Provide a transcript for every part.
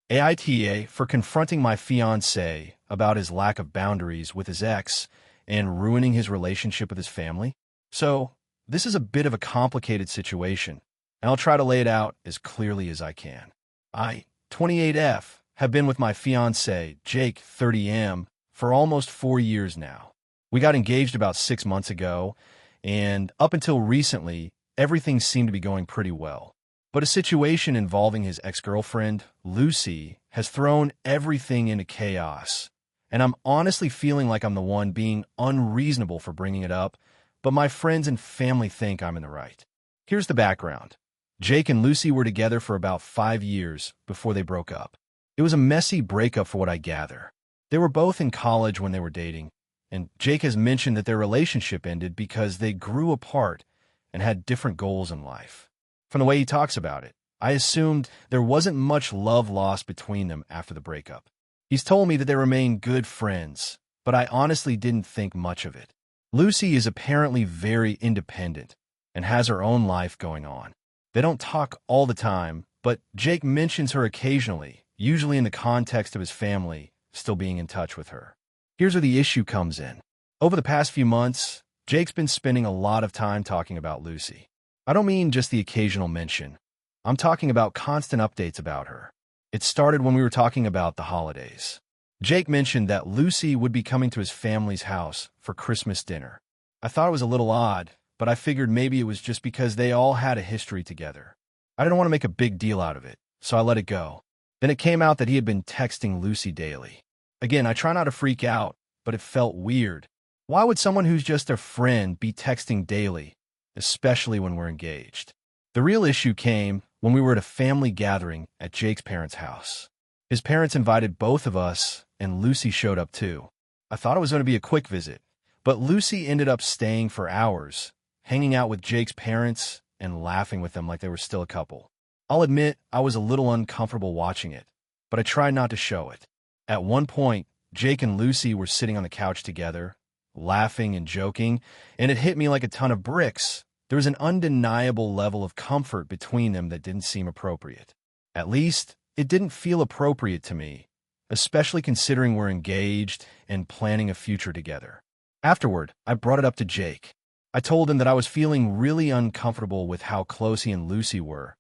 AITA for confronting my fiancé about his lack of boundaries with his ex and ruining his relationship with his family. So, this is a bit of a complicated situation, and I'll try to lay it out as clearly as I can. I, 28F, have been with my fiancé, Jake, 30M, for almost 4 years now. We got engaged about 6 months ago, and up until recently, everything seemed to be going pretty well. But a situation involving his ex-girlfriend, Lucy, has thrown everything into chaos. And I'm honestly feeling like I'm the one being unreasonable for bringing it up, but my friends and family think I'm in the right. Here's the background. Jake and Lucy were together for about 5 years before they broke up. It was a messy breakup for what I gather. They were both in college when they were dating, and Jake has mentioned that their relationship ended because they grew apart and had different goals in life. From the way he talks about it, I assumed there wasn't much love lost between them after the breakup. He's told me that they remain good friends, but I honestly didn't think much of it. Lucy is apparently very independent and has her own life going on. They don't talk all the time, but Jake mentions her occasionally, usually in the context of his family still being in touch with her. Here's where the issue comes in. Over the past few months, Jake's been spending a lot of time talking about Lucy. I don't mean just the occasional mention. I'm talking about constant updates about her. It started when we were talking about the holidays. Jake mentioned that Lucy would be coming to his family's house for Christmas dinner. I thought it was a little odd, but I figured maybe it was just because they all had a history together. I didn't want to make a big deal out of it, so I let it go. Then it came out that he had been texting Lucy daily. Again, I try not to freak out, but it felt weird. Why would someone who's just a friend be texting daily, especially when we're engaged? The real issue came when we were at a family gathering at Jake's parents' house. His parents invited both of us, and Lucy showed up too. I thought it was going to be a quick visit, but Lucy ended up staying for hours, hanging out with Jake's parents and laughing with them like they were still a couple. I'll admit I was a little uncomfortable watching it, but I tried not to show it. At one point, Jake and Lucy were sitting on the couch together, laughing and joking, and it hit me like a ton of bricks. There was an undeniable level of comfort between them that didn't seem appropriate. At least, it didn't feel appropriate to me, especially considering we're engaged and planning a future together. Afterward, I brought it up to Jake. I told him that I was feeling really uncomfortable with how close he and Lucy were,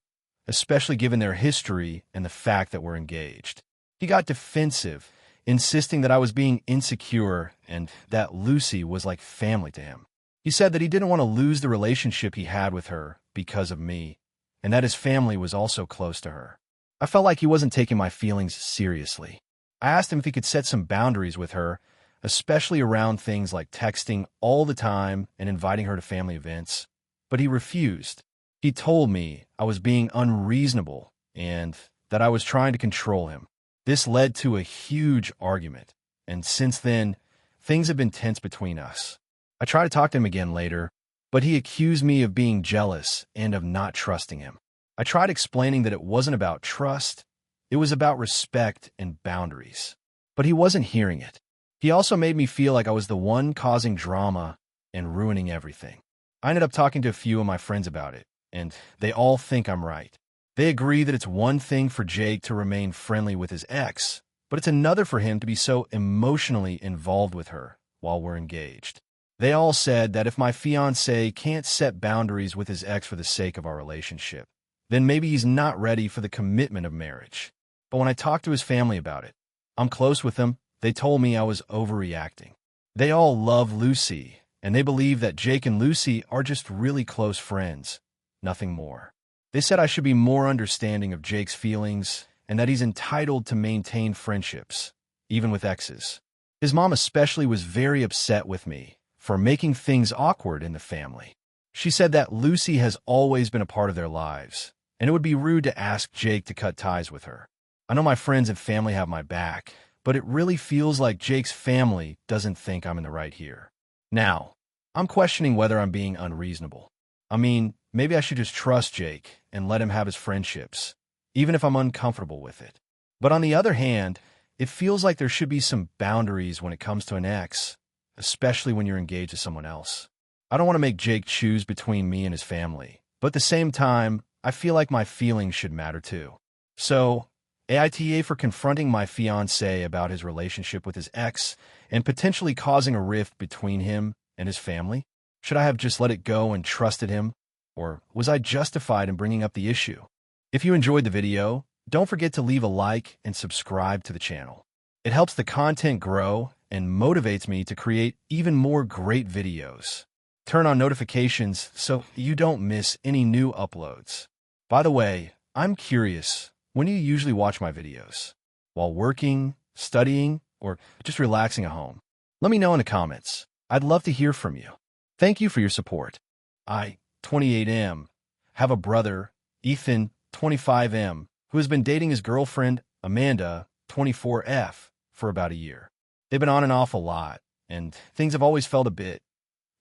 especially given their history and the fact that we're engaged. He got defensive, insisting that I was being insecure and that Lucy was like family to him. He said that he didn't want to lose the relationship he had with her because of me, and that his family was also close to her. I felt like he wasn't taking my feelings seriously. I asked him if he could set some boundaries with her, especially around things like texting all the time and inviting her to family events, but he refused. He told me I was being unreasonable and that I was trying to control him. This led to a huge argument, and since then, things have been tense between us. I tried to talk to him again later, but he accused me of being jealous and of not trusting him. I tried explaining that it wasn't about trust, it was about respect and boundaries. But he wasn't hearing it. He also made me feel like I was the one causing drama and ruining everything. I ended up talking to a few of my friends about it, and they all think I'm right. They agree that it's one thing for Jake to remain friendly with his ex, but it's another for him to be so emotionally involved with her while we're engaged. They all said that if my fiancé can't set boundaries with his ex for the sake of our relationship, then maybe he's not ready for the commitment of marriage. But when I talked to his family about it, I'm close with them, they told me I was overreacting. They all love Lucy, and they believe that Jake and Lucy are just really close friends, nothing more. They said I should be more understanding of Jake's feelings and that he's entitled to maintain friendships, even with exes. His mom especially was very upset with me for making things awkward in the family. She said that Lucy has always been a part of their lives, and it would be rude to ask Jake to cut ties with her. I know my friends and family have my back, but it really feels like Jake's family doesn't think I'm in the right here. Now, I'm questioning whether I'm being unreasonable. I mean, maybe I should just trust Jake and let him have his friendships, even if I'm uncomfortable with it. But on the other hand, it feels like there should be some boundaries when it comes to an ex, especially when you're engaged to someone else. I don't want to make Jake choose between me and his family, but at the same time, I feel like my feelings should matter too. So, AITA for confronting my fiancé about his relationship with his ex and potentially causing a rift between him and his family? Should I have just let it go and trusted him? Or was I justified in bringing up the issue? If you enjoyed the video, don't forget to leave a like and subscribe to the channel. It helps the content grow and motivates me to create even more great videos. Turn on notifications so you don't miss any new uploads. By the way, I'm curious, when do you usually watch my videos? While working, studying, or just relaxing at home? Let me know in the comments. I'd love to hear from you. Thank you for your support. I, 28M, have a brother, Ethan, 25M, who has been dating his girlfriend, Amanda, 24F, for about a year. They've been on and off a lot, and things have always felt a bit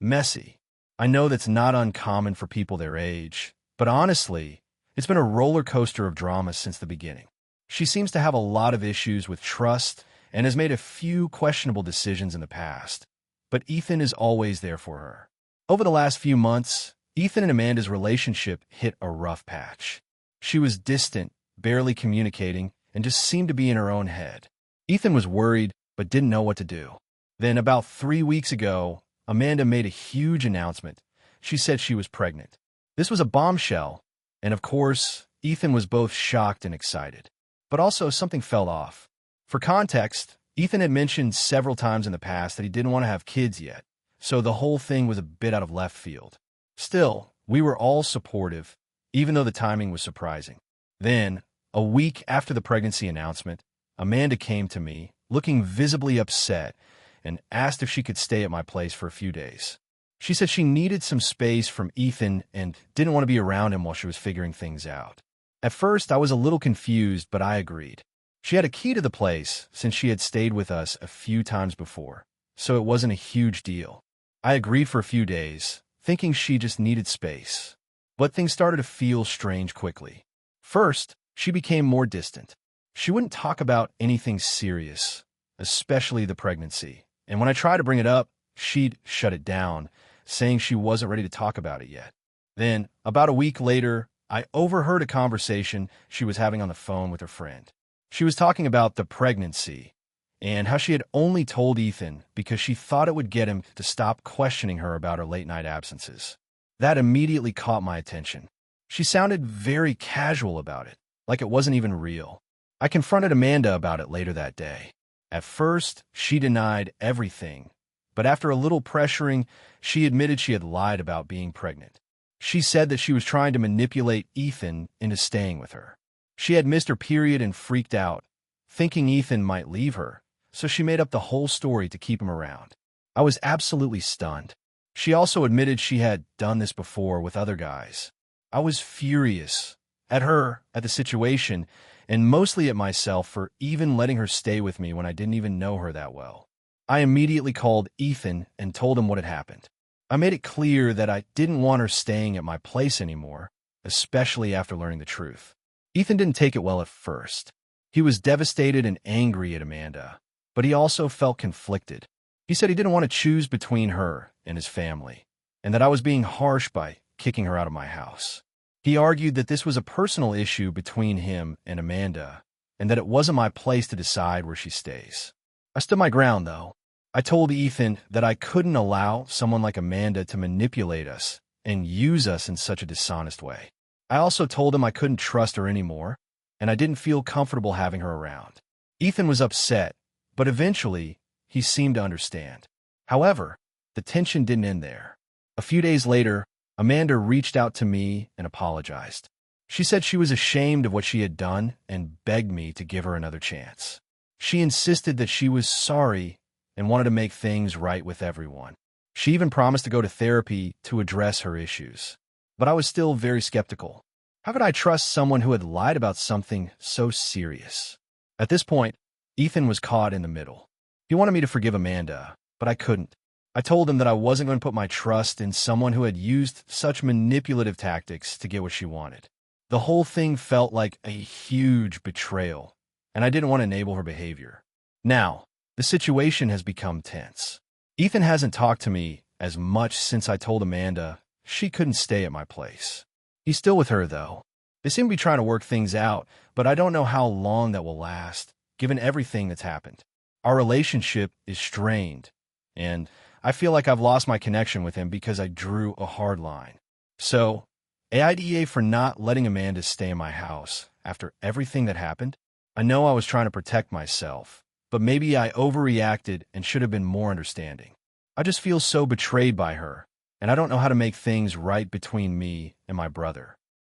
messy. I know that's not uncommon for people their age, but honestly, it's been a roller coaster of drama since the beginning. She seems to have a lot of issues with trust and has made a few questionable decisions in the past, but Ethan is always there for her. Over the last few months, Ethan and Amanda's relationship hit a rough patch. She was distant, barely communicating, and just seemed to be in her own head. Ethan was worried, but didn't know what to do. Then, about 3 weeks ago, Amanda made a huge announcement. She said she was pregnant. This was a bombshell, and of course, Ethan was both shocked and excited. But also, something fell off. For context, Ethan had mentioned several times in the past that he didn't want to have kids yet, so the whole thing was a bit out of left field. Still, we were all supportive, even though the timing was surprising. Then, a week after the pregnancy announcement, Amanda came to me, looking visibly upset, and asked if she could stay at my place for a few days. She said she needed some space from Ethan and didn't want to be around him while she was figuring things out. At first, I was a little confused, but I agreed. She had a key to the place since she had stayed with us a few times before, so it wasn't a huge deal. I agreed for a few days, thinking she just needed space. But things started to feel strange quickly. First, she became more distant. She wouldn't talk about anything serious, especially the pregnancy. And when I tried to bring it up, she'd shut it down, saying she wasn't ready to talk about it yet. Then, about a week later, I overheard a conversation she was having on the phone with her friend. She was talking about the pregnancy and how she had only told Ethan because she thought it would get him to stop questioning her about her late-night absences. That immediately caught my attention. She sounded very casual about it, like it wasn't even real. I confronted Amanda about it later that day. At first, she denied everything, but after a little pressuring, she admitted she had lied about being pregnant. She said that she was trying to manipulate Ethan into staying with her. She had missed her period and freaked out, thinking Ethan might leave her, so she made up the whole story to keep him around. I was absolutely stunned. She also admitted she had done this before with other guys. I was furious at her, at the situation, and mostly at myself for even letting her stay with me when I didn't even know her that well. I immediately called Ethan and told him what had happened. I made it clear that I didn't want her staying at my place anymore, especially after learning the truth. Ethan didn't take it well at first. He was devastated and angry at Amanda, but he also felt conflicted. He said he didn't want to choose between her and his family, and that I was being harsh by kicking her out of my house. He argued that this was a personal issue between him and Amanda, and that it wasn't my place to decide where she stays. I stood my ground, though. I told Ethan that I couldn't allow someone like Amanda to manipulate us and use us in such a dishonest way. I also told him I couldn't trust her anymore, and I didn't feel comfortable having her around. Ethan was upset, but eventually, he seemed to understand. However, the tension didn't end there. A few days later, Amanda reached out to me and apologized. She said she was ashamed of what she had done and begged me to give her another chance. She insisted that she was sorry and wanted to make things right with everyone. She even promised to go to therapy to address her issues. But I was still very skeptical. How could I trust someone who had lied about something so serious? At this point, Ethan was caught in the middle. He wanted me to forgive Amanda, but I couldn't. I told him that I wasn't going to put my trust in someone who had used such manipulative tactics to get what she wanted. The whole thing felt like a huge betrayal, and I didn't want to enable her behavior. Now, the situation has become tense. Ethan hasn't talked to me as much since I told Amanda she couldn't stay at my place. He's still with her, though. They seem to be trying to work things out, but I don't know how long that will last, given everything that's happened. Our relationship is strained, and I feel like I've lost my connection with him because I drew a hard line. So, AITA for not letting Amanda stay in my house after everything that happened. I know I was trying to protect myself, but maybe I overreacted and should have been more understanding. I just feel so betrayed by her, and I don't know how to make things right between me and my brother.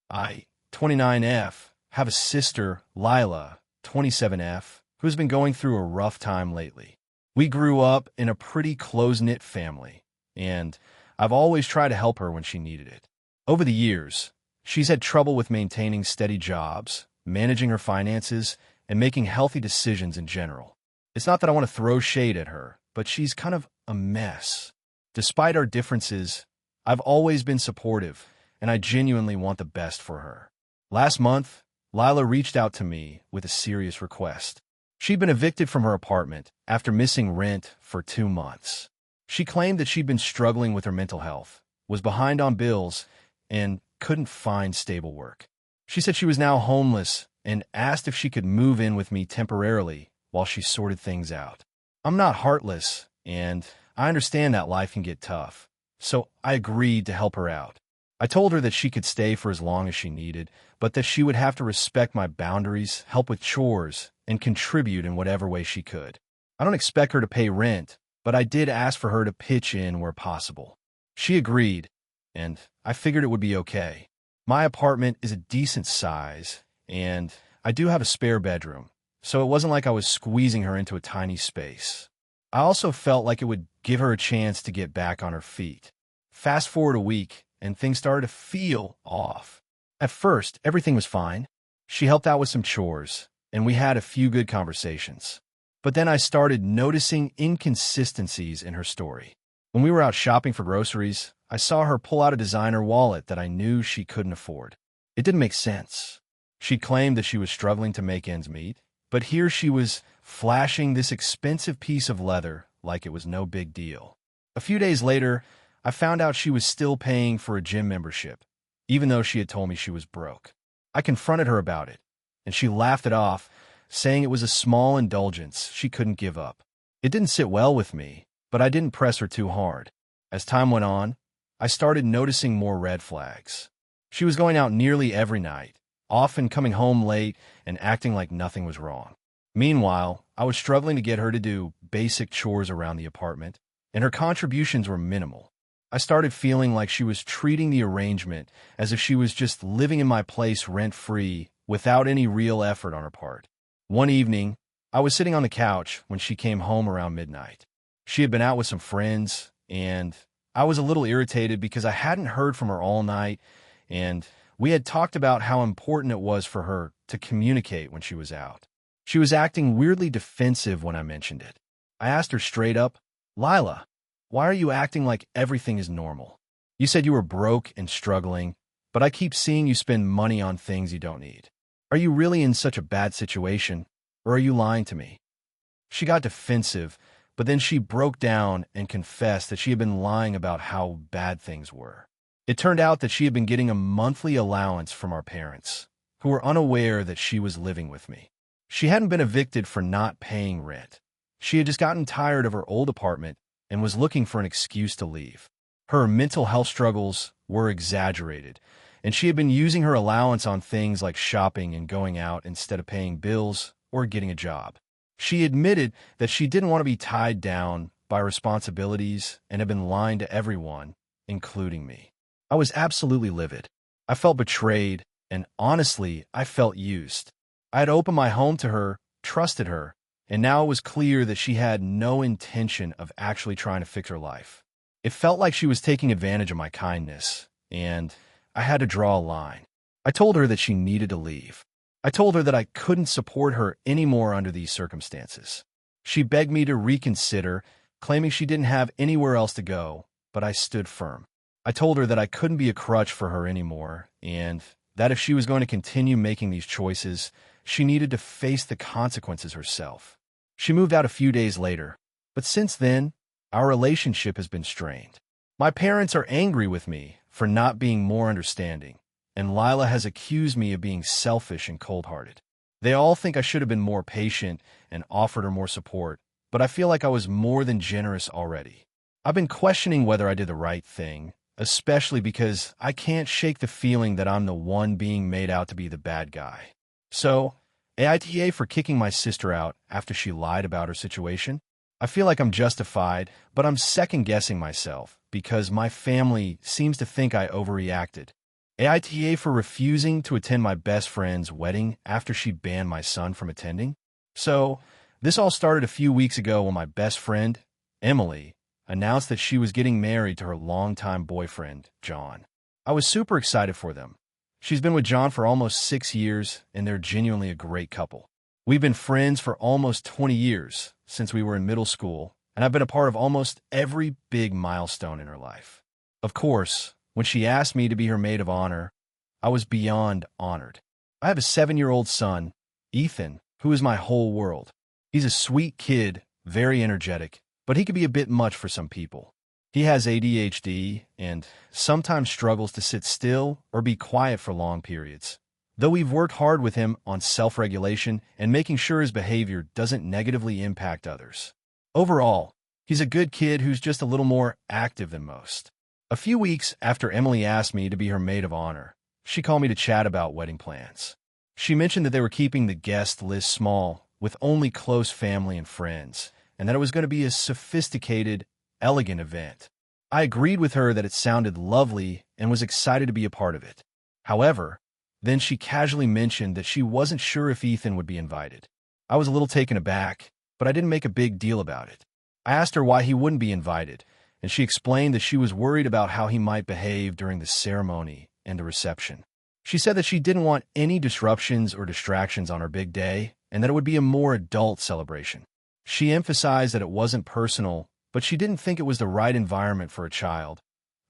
I, 29F, have a sister, Lila, 27F, who's been going through a rough time lately. We grew up in a pretty close-knit family, and I've always tried to help her when she needed it. Over the years, she's had trouble with maintaining steady jobs, managing her finances, and making healthy decisions in general. It's not that I want to throw shade at her, but she's kind of a mess. Despite our differences, I've always been supportive, and I genuinely want the best for her. Last month, Lila reached out to me with a serious request. She'd been evicted from her apartment after missing rent for 2 months. She claimed that she'd been struggling with her mental health, was behind on bills, and couldn't find stable work. She said she was now homeless and asked if she could move in with me temporarily while she sorted things out. I'm not heartless, and I understand that life can get tough, so I agreed to help her out. I told her that she could stay for as long as she needed, but that she would have to respect my boundaries, help with chores, and contribute in whatever way she could. I don't expect her to pay rent, but I did ask for her to pitch in where possible. She agreed, and I figured it would be okay. My apartment is a decent size, and I do have a spare bedroom, so it wasn't like I was squeezing her into a tiny space. I also felt like it would give her a chance to get back on her feet. Fast forward a week, and things started to feel off. At first, everything was fine. She helped out with some chores, and we had a few good conversations. But then I started noticing inconsistencies in her story. When we were out shopping for groceries, I saw her pull out a designer wallet that I knew she couldn't afford. It didn't make sense. She claimed that she was struggling to make ends meet, but here she was flashing this expensive piece of leather like it was no big deal. A few days later, I found out she was still paying for a gym membership, even though she had told me she was broke. I confronted her about it, and she laughed it off, saying it was a small indulgence she couldn't give up. It didn't sit well with me, but I didn't press her too hard. As time went on, I started noticing more red flags. She was going out nearly every night, often coming home late and acting like nothing was wrong. Meanwhile, I was struggling to get her to do basic chores around the apartment, and her contributions were minimal. I started feeling like she was treating the arrangement as if she was just living in my place rent-free without any real effort on her part. One evening, I was sitting on the couch when she came home around midnight. She had been out with some friends, and I was a little irritated because I hadn't heard from her all night, and we had talked about how important it was for her to communicate when she was out. She was acting weirdly defensive when I mentioned it. I asked her straight up, "Lila, why are you acting like everything is normal? You said you were broke and struggling, but I keep seeing you spend money on things you don't need. Are you really in such a bad situation, or are you lying to me?" She got defensive, but then she broke down and confessed that she had been lying about how bad things were. It turned out that she had been getting a monthly allowance from our parents, who were unaware that she was living with me. She hadn't been evicted for not paying rent. She had just gotten tired of her old apartment and was looking for an excuse to leave. Her mental health struggles were exaggerated, and she had been using her allowance on things like shopping and going out instead of paying bills or getting a job. She admitted that she didn't want to be tied down by responsibilities and had been lying to everyone, including me. I was absolutely livid. I felt betrayed, and honestly, I felt used. I had opened my home to her, trusted her, and now it was clear that she had no intention of actually trying to fix her life. It felt like she was taking advantage of my kindness, and I had to draw a line. I told her that she needed to leave. I told her that I couldn't support her anymore under these circumstances. She begged me to reconsider, claiming she didn't have anywhere else to go, but I stood firm. I told her that I couldn't be a crutch for her anymore, and that if she was going to continue making these choices, she needed to face the consequences herself. She moved out a few days later, but since then, our relationship has been strained. My parents are angry with me for not being more understanding, and Lila has accused me of being selfish and cold-hearted. They all think I should have been more patient and offered her more support, but I feel like I was more than generous already. I've been questioning whether I did the right thing, especially because I can't shake the feeling that I'm the one being made out to be the bad guy. So, AITA for kicking my sister out after she lied about her situation? I feel like I'm justified, but I'm second-guessing myself because my family seems to think I overreacted. AITA for refusing to attend my best friend's wedding after she banned my son from attending? So, this all started a few weeks ago when my best friend, Emily, announced that she was getting married to her longtime boyfriend, John. I was super excited for them. She's been with John for almost 6 years, and they're genuinely a great couple. We've been friends for almost 20 years, since we were in middle school, and I've been a part of almost every big milestone in her life. Of course, when she asked me to be her maid of honor, I was beyond honored. I have a 7-year-old son, Ethan, who is my whole world. He's a sweet kid, very energetic, but he can be a bit much for some people. He has ADHD and sometimes struggles to sit still or be quiet for long periods. Though we've worked hard with him on self-regulation and making sure his behavior doesn't negatively impact others. Overall, he's a good kid who's just a little more active than most. A few weeks after Emily asked me to be her maid of honor, she called me to chat about wedding plans. She mentioned that they were keeping the guest list small, with only close family and friends, and that it was going to be a sophisticated, elegant event. I agreed with her that it sounded lovely and was excited to be a part of it. However, then she casually mentioned that she wasn't sure if Ethan would be invited. I was a little taken aback, but I didn't make a big deal about it. I asked her why he wouldn't be invited, and she explained that she was worried about how he might behave during the ceremony and the reception. She said that she didn't want any disruptions or distractions on her big day, and that it would be a more adult celebration. She emphasized that it wasn't personal, but she didn't think it was the right environment for a child,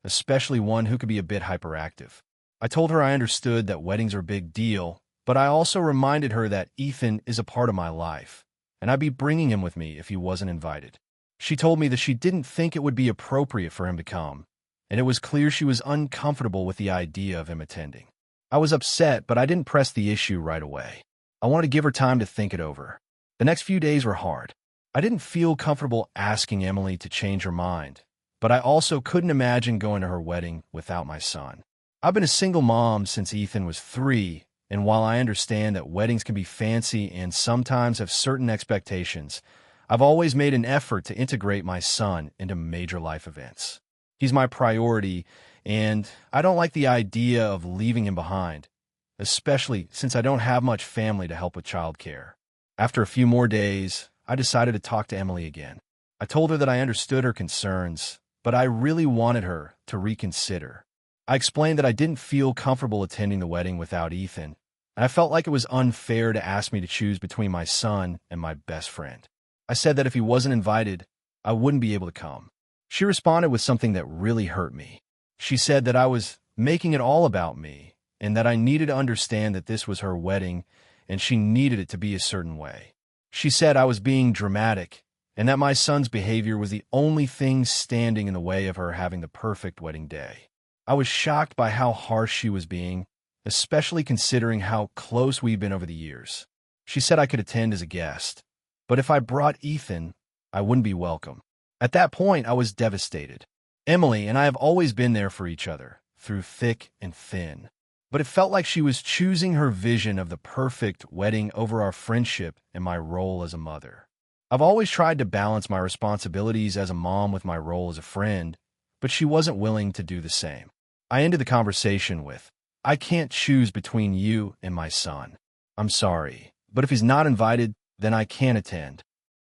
especially one who could be a bit hyperactive. I told her I understood that weddings are a big deal, but I also reminded her that Ethan is a part of my life, and I'd be bringing him with me if he wasn't invited. She told me that she didn't think it would be appropriate for him to come, and it was clear she was uncomfortable with the idea of him attending. I was upset, but I didn't press the issue right away. I wanted to give her time to think it over. The next few days were hard. I didn't feel comfortable asking Emily to change her mind, but I also couldn't imagine going to her wedding without my son. I've been a single mom since Ethan was 3, and while I understand that weddings can be fancy and sometimes have certain expectations, I've always made an effort to integrate my son into major life events. He's my priority, and I don't like the idea of leaving him behind, especially since I don't have much family to help with childcare. After a few more days, I decided to talk to Emily again. I told her that I understood her concerns, but I really wanted her to reconsider. I explained that I didn't feel comfortable attending the wedding without Ethan, and I felt like it was unfair to ask me to choose between my son and my best friend. I said that if he wasn't invited, I wouldn't be able to come. She responded with something that really hurt me. She said that I was making it all about me, and that I needed to understand that this was her wedding, and she needed it to be a certain way. She said I was being dramatic, and that my son's behavior was the only thing standing in the way of her having the perfect wedding day. I was shocked by how harsh she was being, especially considering how close we've been over the years. She said I could attend as a guest, but if I brought Ethan, I wouldn't be welcome. At that point, I was devastated. Emily and I have always been there for each other, through thick and thin. But it felt like she was choosing her vision of the perfect wedding over our friendship and my role as a mother. I've always tried to balance my responsibilities as a mom with my role as a friend, but she wasn't willing to do the same. I ended the conversation with, "I can't choose between you and my son. I'm sorry, but if he's not invited, then I can't attend."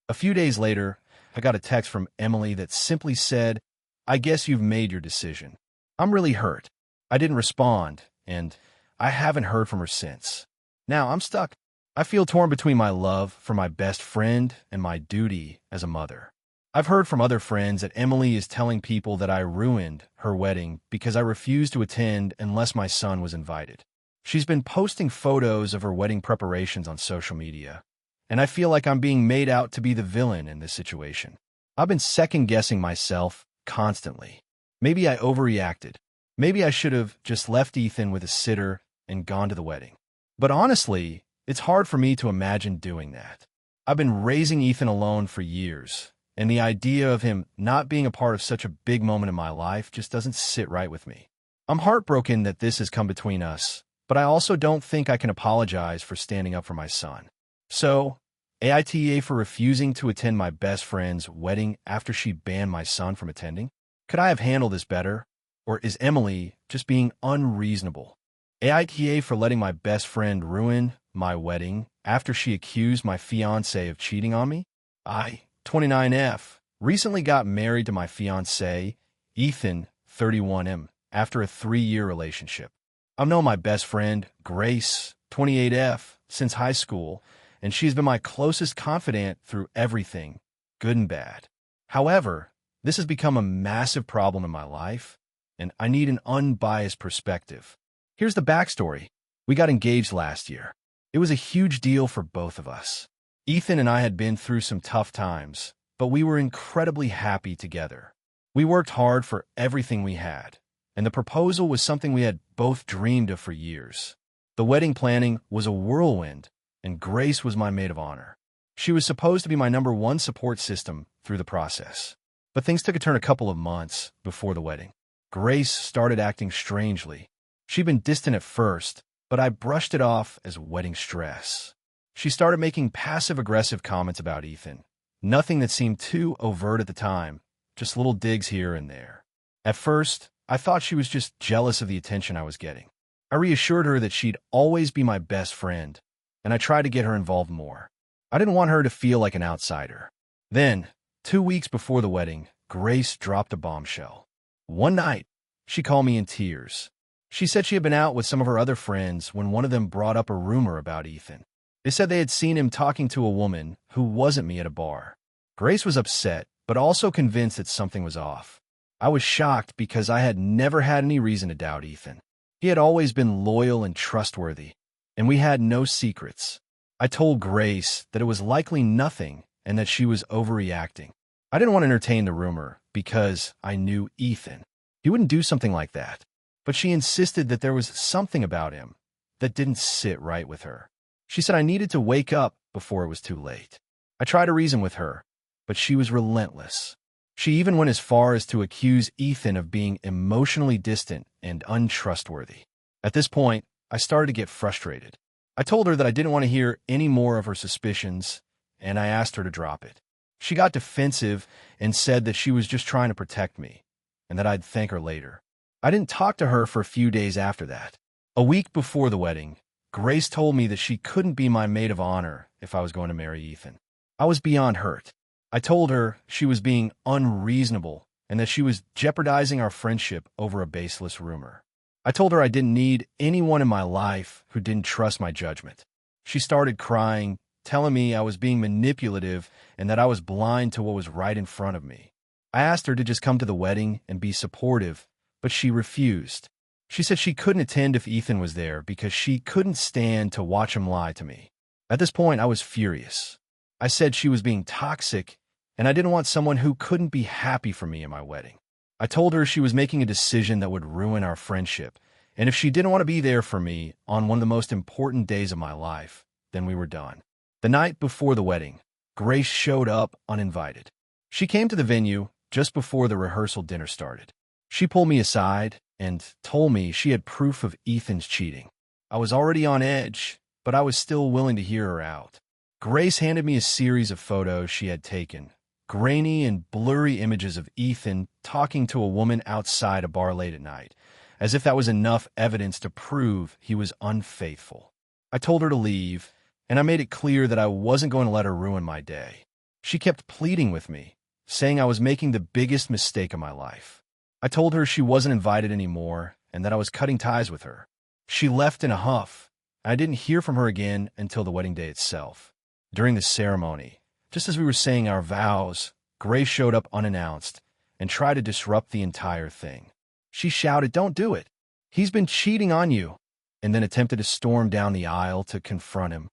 A few days later, I got a text from Emily that simply said, "I guess you've made your decision." I'm really hurt. I didn't respond, and I haven't heard from her since. Now I'm stuck. I feel torn between my love for my best friend and my duty as a mother. I've heard from other friends that Emily is telling people that I ruined her wedding because I refused to attend unless my son was invited. She's been posting photos of her wedding preparations on social media, and I feel like I'm being made out to be the villain in this situation. I've been second-guessing myself constantly. Maybe I overreacted. Maybe I should have just left Ethan with a sitter and gone to the wedding. But honestly, it's hard for me to imagine doing that. I've been raising Ethan alone for years, and the idea of him not being a part of such a big moment in my life just doesn't sit right with me. I'm heartbroken that this has come between us, but I also don't think I can apologize for standing up for my son. So, AITA for refusing to attend my best friend's wedding after she banned my son from attending? Could I have handled this better? Or is Emily just being unreasonable? AITA for letting my best friend ruin my wedding after she accused my fiancé of cheating on me? I, 29F, recently got married to my fiancé, Ethan, 31M, after a 3-year relationship. I've known my best friend, Grace, 28F, since high school, and she's been my closest confidant through everything, good and bad. However, this has become a massive problem in my life, and I need an unbiased perspective. Here's the backstory. We got engaged last year. It was a huge deal for both of us. Ethan and I had been through some tough times, but we were incredibly happy together. We worked hard for everything we had, and the proposal was something we had both dreamed of for years. The wedding planning was a whirlwind, and Grace was my maid of honor. She was supposed to be my #1 support system through the process. But things took a turn a couple of months before the wedding. Grace started acting strangely. She'd been distant at first, but I brushed it off as wedding stress. She started making passive-aggressive comments about Ethan. Nothing that seemed too overt at the time, just little digs here and there. At first, I thought she was just jealous of the attention I was getting. I reassured her that she'd always be my best friend, and I tried to get her involved more. I didn't want her to feel like an outsider. Then, 2 weeks before the wedding, Grace dropped a bombshell. One night, she called me in tears. She said she had been out with some of her other friends when one of them brought up a rumor about Ethan. They said they had seen him talking to a woman who wasn't me at a bar. Grace was upset, but also convinced that something was off. I was shocked because I had never had any reason to doubt Ethan. He had always been loyal and trustworthy, and we had no secrets. I told Grace that it was likely nothing and that she was overreacting. I didn't want to entertain the rumor because I knew Ethan. He wouldn't do something like that. But she insisted that there was something about him that didn't sit right with her. She said I needed to wake up before it was too late. I tried to reason with her, but she was relentless. She even went as far as to accuse Ethan of being emotionally distant and untrustworthy. At this point, I started to get frustrated. I told her that I didn't want to hear any more of her suspicions, and I asked her to drop it. She got defensive and said that she was just trying to protect me, and that I'd thank her later. I didn't talk to her for a few days after that. A week before the wedding, Grace told me that she couldn't be my maid of honor if I was going to marry Ethan. I was beyond hurt. I told her she was being unreasonable and that she was jeopardizing our friendship over a baseless rumor. I told her I didn't need anyone in my life who didn't trust my judgment. She started crying, telling me I was being manipulative and that I was blind to what was right in front of me. I asked her to just come to the wedding and be supportive, but she refused. She said she couldn't attend if Ethan was there because she couldn't stand to watch him lie to me. At this point, I was furious. I said she was being toxic, and I didn't want someone who couldn't be happy for me in my wedding. I told her she was making a decision that would ruin our friendship, and if she didn't want to be there for me on one of the most important days of my life, then we were done. The night before the wedding, Grace showed up uninvited. She came to the venue just before the rehearsal dinner started. She pulled me aside and told me she had proof of Ethan's cheating. I was already on edge, but I was still willing to hear her out. Grace handed me a series of photos she had taken, grainy and blurry images of Ethan talking to a woman outside a bar late at night, as if that was enough evidence to prove he was unfaithful. I told her to leave, and I made it clear that I wasn't going to let her ruin my day. She kept pleading with me, saying I was making the biggest mistake of my life. I told her she wasn't invited anymore and that I was cutting ties with her. She left in a huff. I didn't hear from her again until the wedding day itself. During the ceremony, just as we were saying our vows, Grace showed up unannounced and tried to disrupt the entire thing. She shouted, "Don't do it. He's been cheating on you," and then attempted to storm down the aisle to confront him.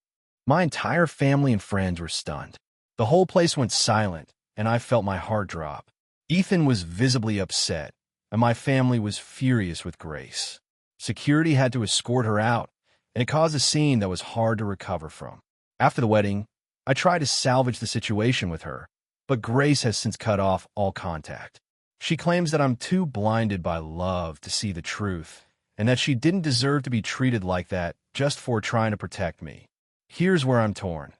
My entire family and friends were stunned. The whole place went silent, and I felt my heart drop. Ethan was visibly upset, and my family was furious with Grace. Security had to escort her out, and it caused a scene that was hard to recover from. After the wedding, I tried to salvage the situation with her, but Grace has since cut off all contact. She claims that I'm too blinded by love to see the truth, and that she didn't deserve to be treated like that just for trying to protect me. Here's where I'm torn.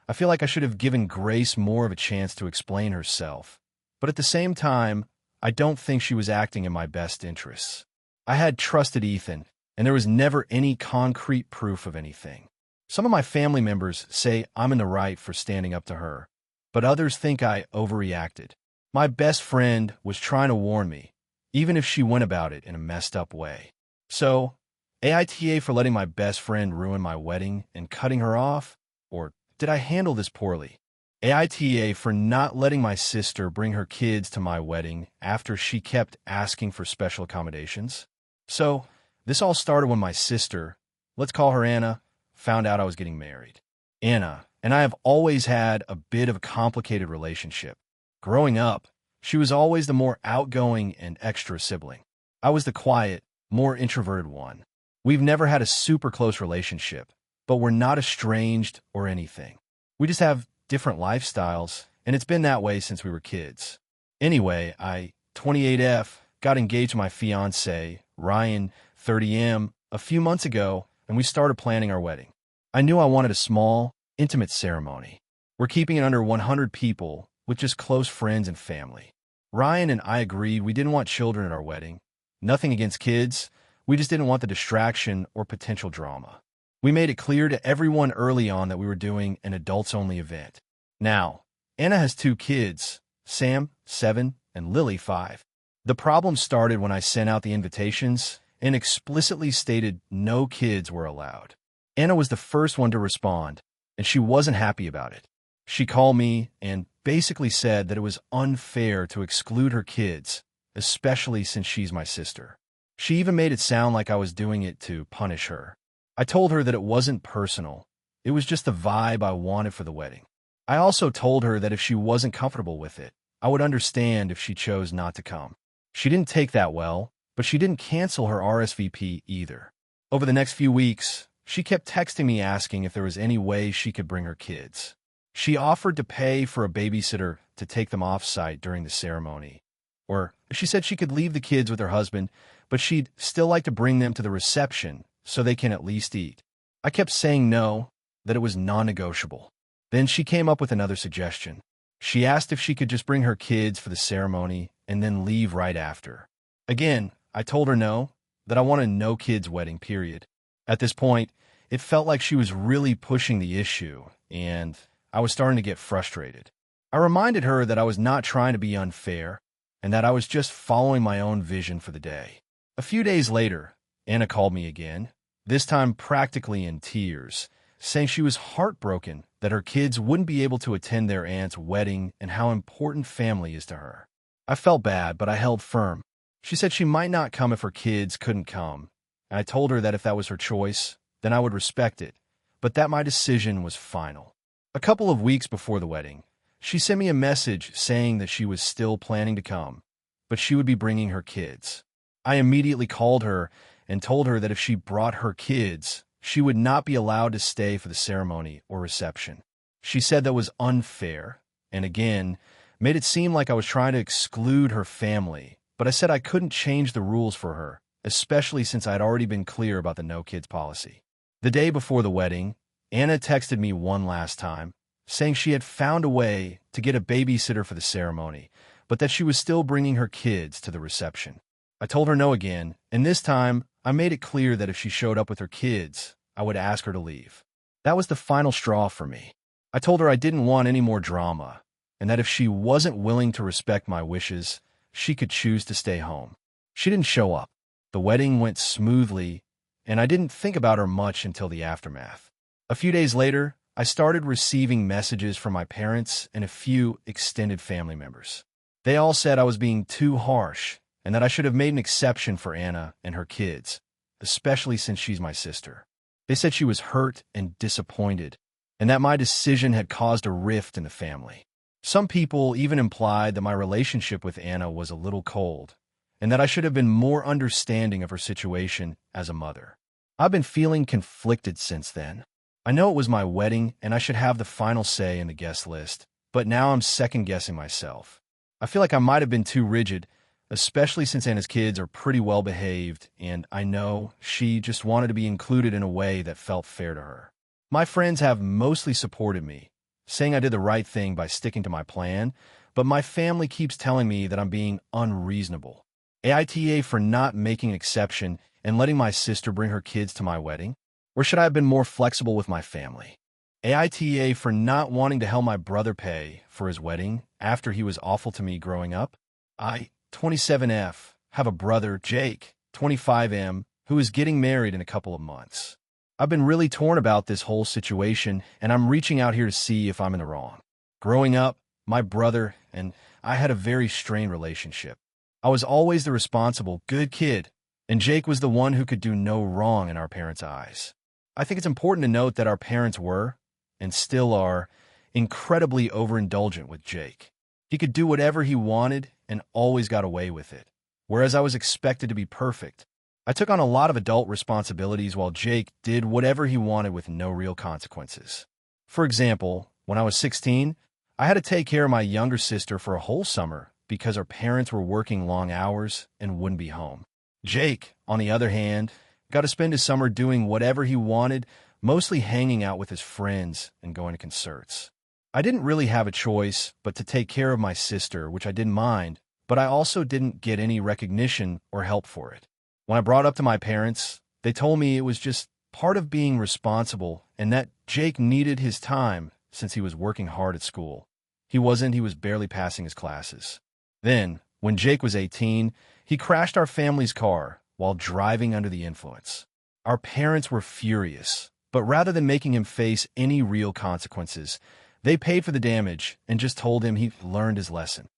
I feel like I should have given Grace more of a chance to explain herself, but at the same time, I don't think she was acting in my best interests. I had trusted Ethan, and there was never any concrete proof of anything. Some of my family members say I'm in the right for standing up to her, but others think I overreacted. My best friend was trying to warn me, even if she went about it in a messed up way. So, AITA for letting my best friend ruin my wedding and cutting her off? Or did I handle this poorly? AITA for not letting my sister bring her kids to my wedding after she kept asking for special accommodations? So, this all started when my sister, let's call her Anna, found out I was getting married. Anna and I have always had a bit of a complicated relationship. Growing up, she was always the more outgoing and extra sibling. I was the quiet, more introverted one. We've never had a super close relationship, but we're not estranged or anything. We just have different lifestyles, and it's been that way since we were kids. Anyway, I, 28F, got engaged to my fiancé, Ryan, 30M, a few months ago, and we started planning our wedding. I knew I wanted a small, intimate ceremony. We're keeping it under 100 people, with just close friends and family. Ryan and I agreed we didn't want children at our wedding. Nothing against kids, we just didn't want the distraction or potential drama. We made it clear to everyone early on that we were doing an adults-only event. Now, Anna has 2 kids, Sam, 7, and Lily, 5. The problem started when I sent out the invitations and explicitly stated no kids were allowed. Anna was the first one to respond, and she wasn't happy about it. She called me and basically said that it was unfair to exclude her kids, especially since she's my sister. She even made it sound like I was doing it to punish her. I told her that it wasn't personal. It was just the vibe I wanted for the wedding. I also told her that if she wasn't comfortable with it, I would understand if she chose not to come. She didn't take that well, but she didn't cancel her RSVP either. Over the next few weeks, she kept texting me asking if there was any way she could bring her kids. She offered to pay for a babysitter to take them off-site during the ceremony. Or she said she could leave the kids with her husband, but she'd still like to bring them to the reception so they can at least eat. I kept saying no, that it was non-negotiable. Then she came up with another suggestion. She asked if she could just bring her kids for the ceremony and then leave right after. Again, I told her no, that I want a no-kids wedding, period. At this point, it felt like she was really pushing the issue, and I was starting to get frustrated. I reminded her that I was not trying to be unfair, and that I was just following my own vision for the day. A few days later, Anna called me again, this time practically in tears, saying she was heartbroken that her kids wouldn't be able to attend their aunt's wedding and how important family is to her. I felt bad, but I held firm. She said she might not come if her kids couldn't come, and I told her that if that was her choice, then I would respect it, but that my decision was final. A couple of weeks before the wedding, she sent me a message saying that she was still planning to come, but she would be bringing her kids. I immediately called her and told her that if she brought her kids, she would not be allowed to stay for the ceremony or reception. She said that was unfair, and again, made it seem like I was trying to exclude her family, but I said I couldn't change the rules for her, especially since I had already been clear about the no-kids policy. The day before the wedding, Anna texted me one last time, saying she had found a way to get a babysitter for the ceremony, but that she was still bringing her kids to the reception. I told her no again, and this time, I made it clear that if she showed up with her kids, I would ask her to leave. That was the final straw for me. I told her I didn't want any more drama, and that if she wasn't willing to respect my wishes, she could choose to stay home. She didn't show up. The wedding went smoothly, and I didn't think about her much until the aftermath. A few days later, I started receiving messages from my parents and a few extended family members. They all said I was being too harsh, and that I should have made an exception for Anna and her kids, especially since she's my sister. They said she was hurt and disappointed, and that my decision had caused a rift in the family. Some people even implied that my relationship with Anna was a little cold, and that I should have been more understanding of her situation as a mother. I've been feeling conflicted since then. I know it was my wedding and I should have the final say in the guest list, but now I'm second-guessing myself. I feel like I might have been too rigid, especially since Anna's kids are pretty well behaved, and I know she just wanted to be included in a way that felt fair to her. My friends have mostly supported me, saying I did the right thing by sticking to my plan, but my family keeps telling me that I'm being unreasonable. AITA for not making an exception and letting my sister bring her kids to my wedding? Or should I have been more flexible with my family? AITA for not wanting to help my brother pay for his wedding after he was awful to me growing up? I, 27F, have a brother, Jake, 25M, who is getting married in a couple of months. I've been really torn about this whole situation, and I'm reaching out here to see if I'm in the wrong. Growing up, my brother and I had a very strained relationship. I was always the responsible, good kid, and Jake was the one who could do no wrong in our parents' eyes. I think it's important to note that our parents were, and still are, incredibly overindulgent with Jake. He could do whatever he wanted and always got away with it, whereas I was expected to be perfect. I took on a lot of adult responsibilities while Jake did whatever he wanted with no real consequences. For example, when I was 16, I had to take care of my younger sister for a whole summer because our parents were working long hours and wouldn't be home. Jake, on the other hand, got to spend his summer doing whatever he wanted, mostly hanging out with his friends and going to concerts. I didn't really have a choice but to take care of my sister, which I didn't mind, but I also didn't get any recognition or help for it. When I brought up to my parents, they told me it was just part of being responsible and that Jake needed his time since he was working hard at school. He was barely passing his classes. Then, when Jake was 18, he crashed our family's car while driving under the influence. Our parents were furious, but rather than making him face any real consequences, they paid for the damage and just told him he learned his lesson.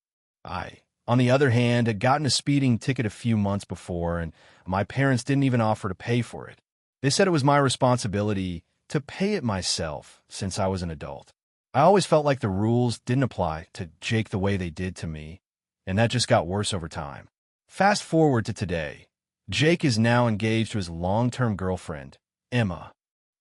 I, on the other hand, had gotten a speeding ticket a few months before, and my parents didn't even offer to pay for it. They said it was my responsibility to pay it myself since I was an adult. I always felt like the rules didn't apply to Jake the way they did to me, and that just got worse over time. Fast forward to today. Jake is now engaged to his long-term girlfriend, Emma.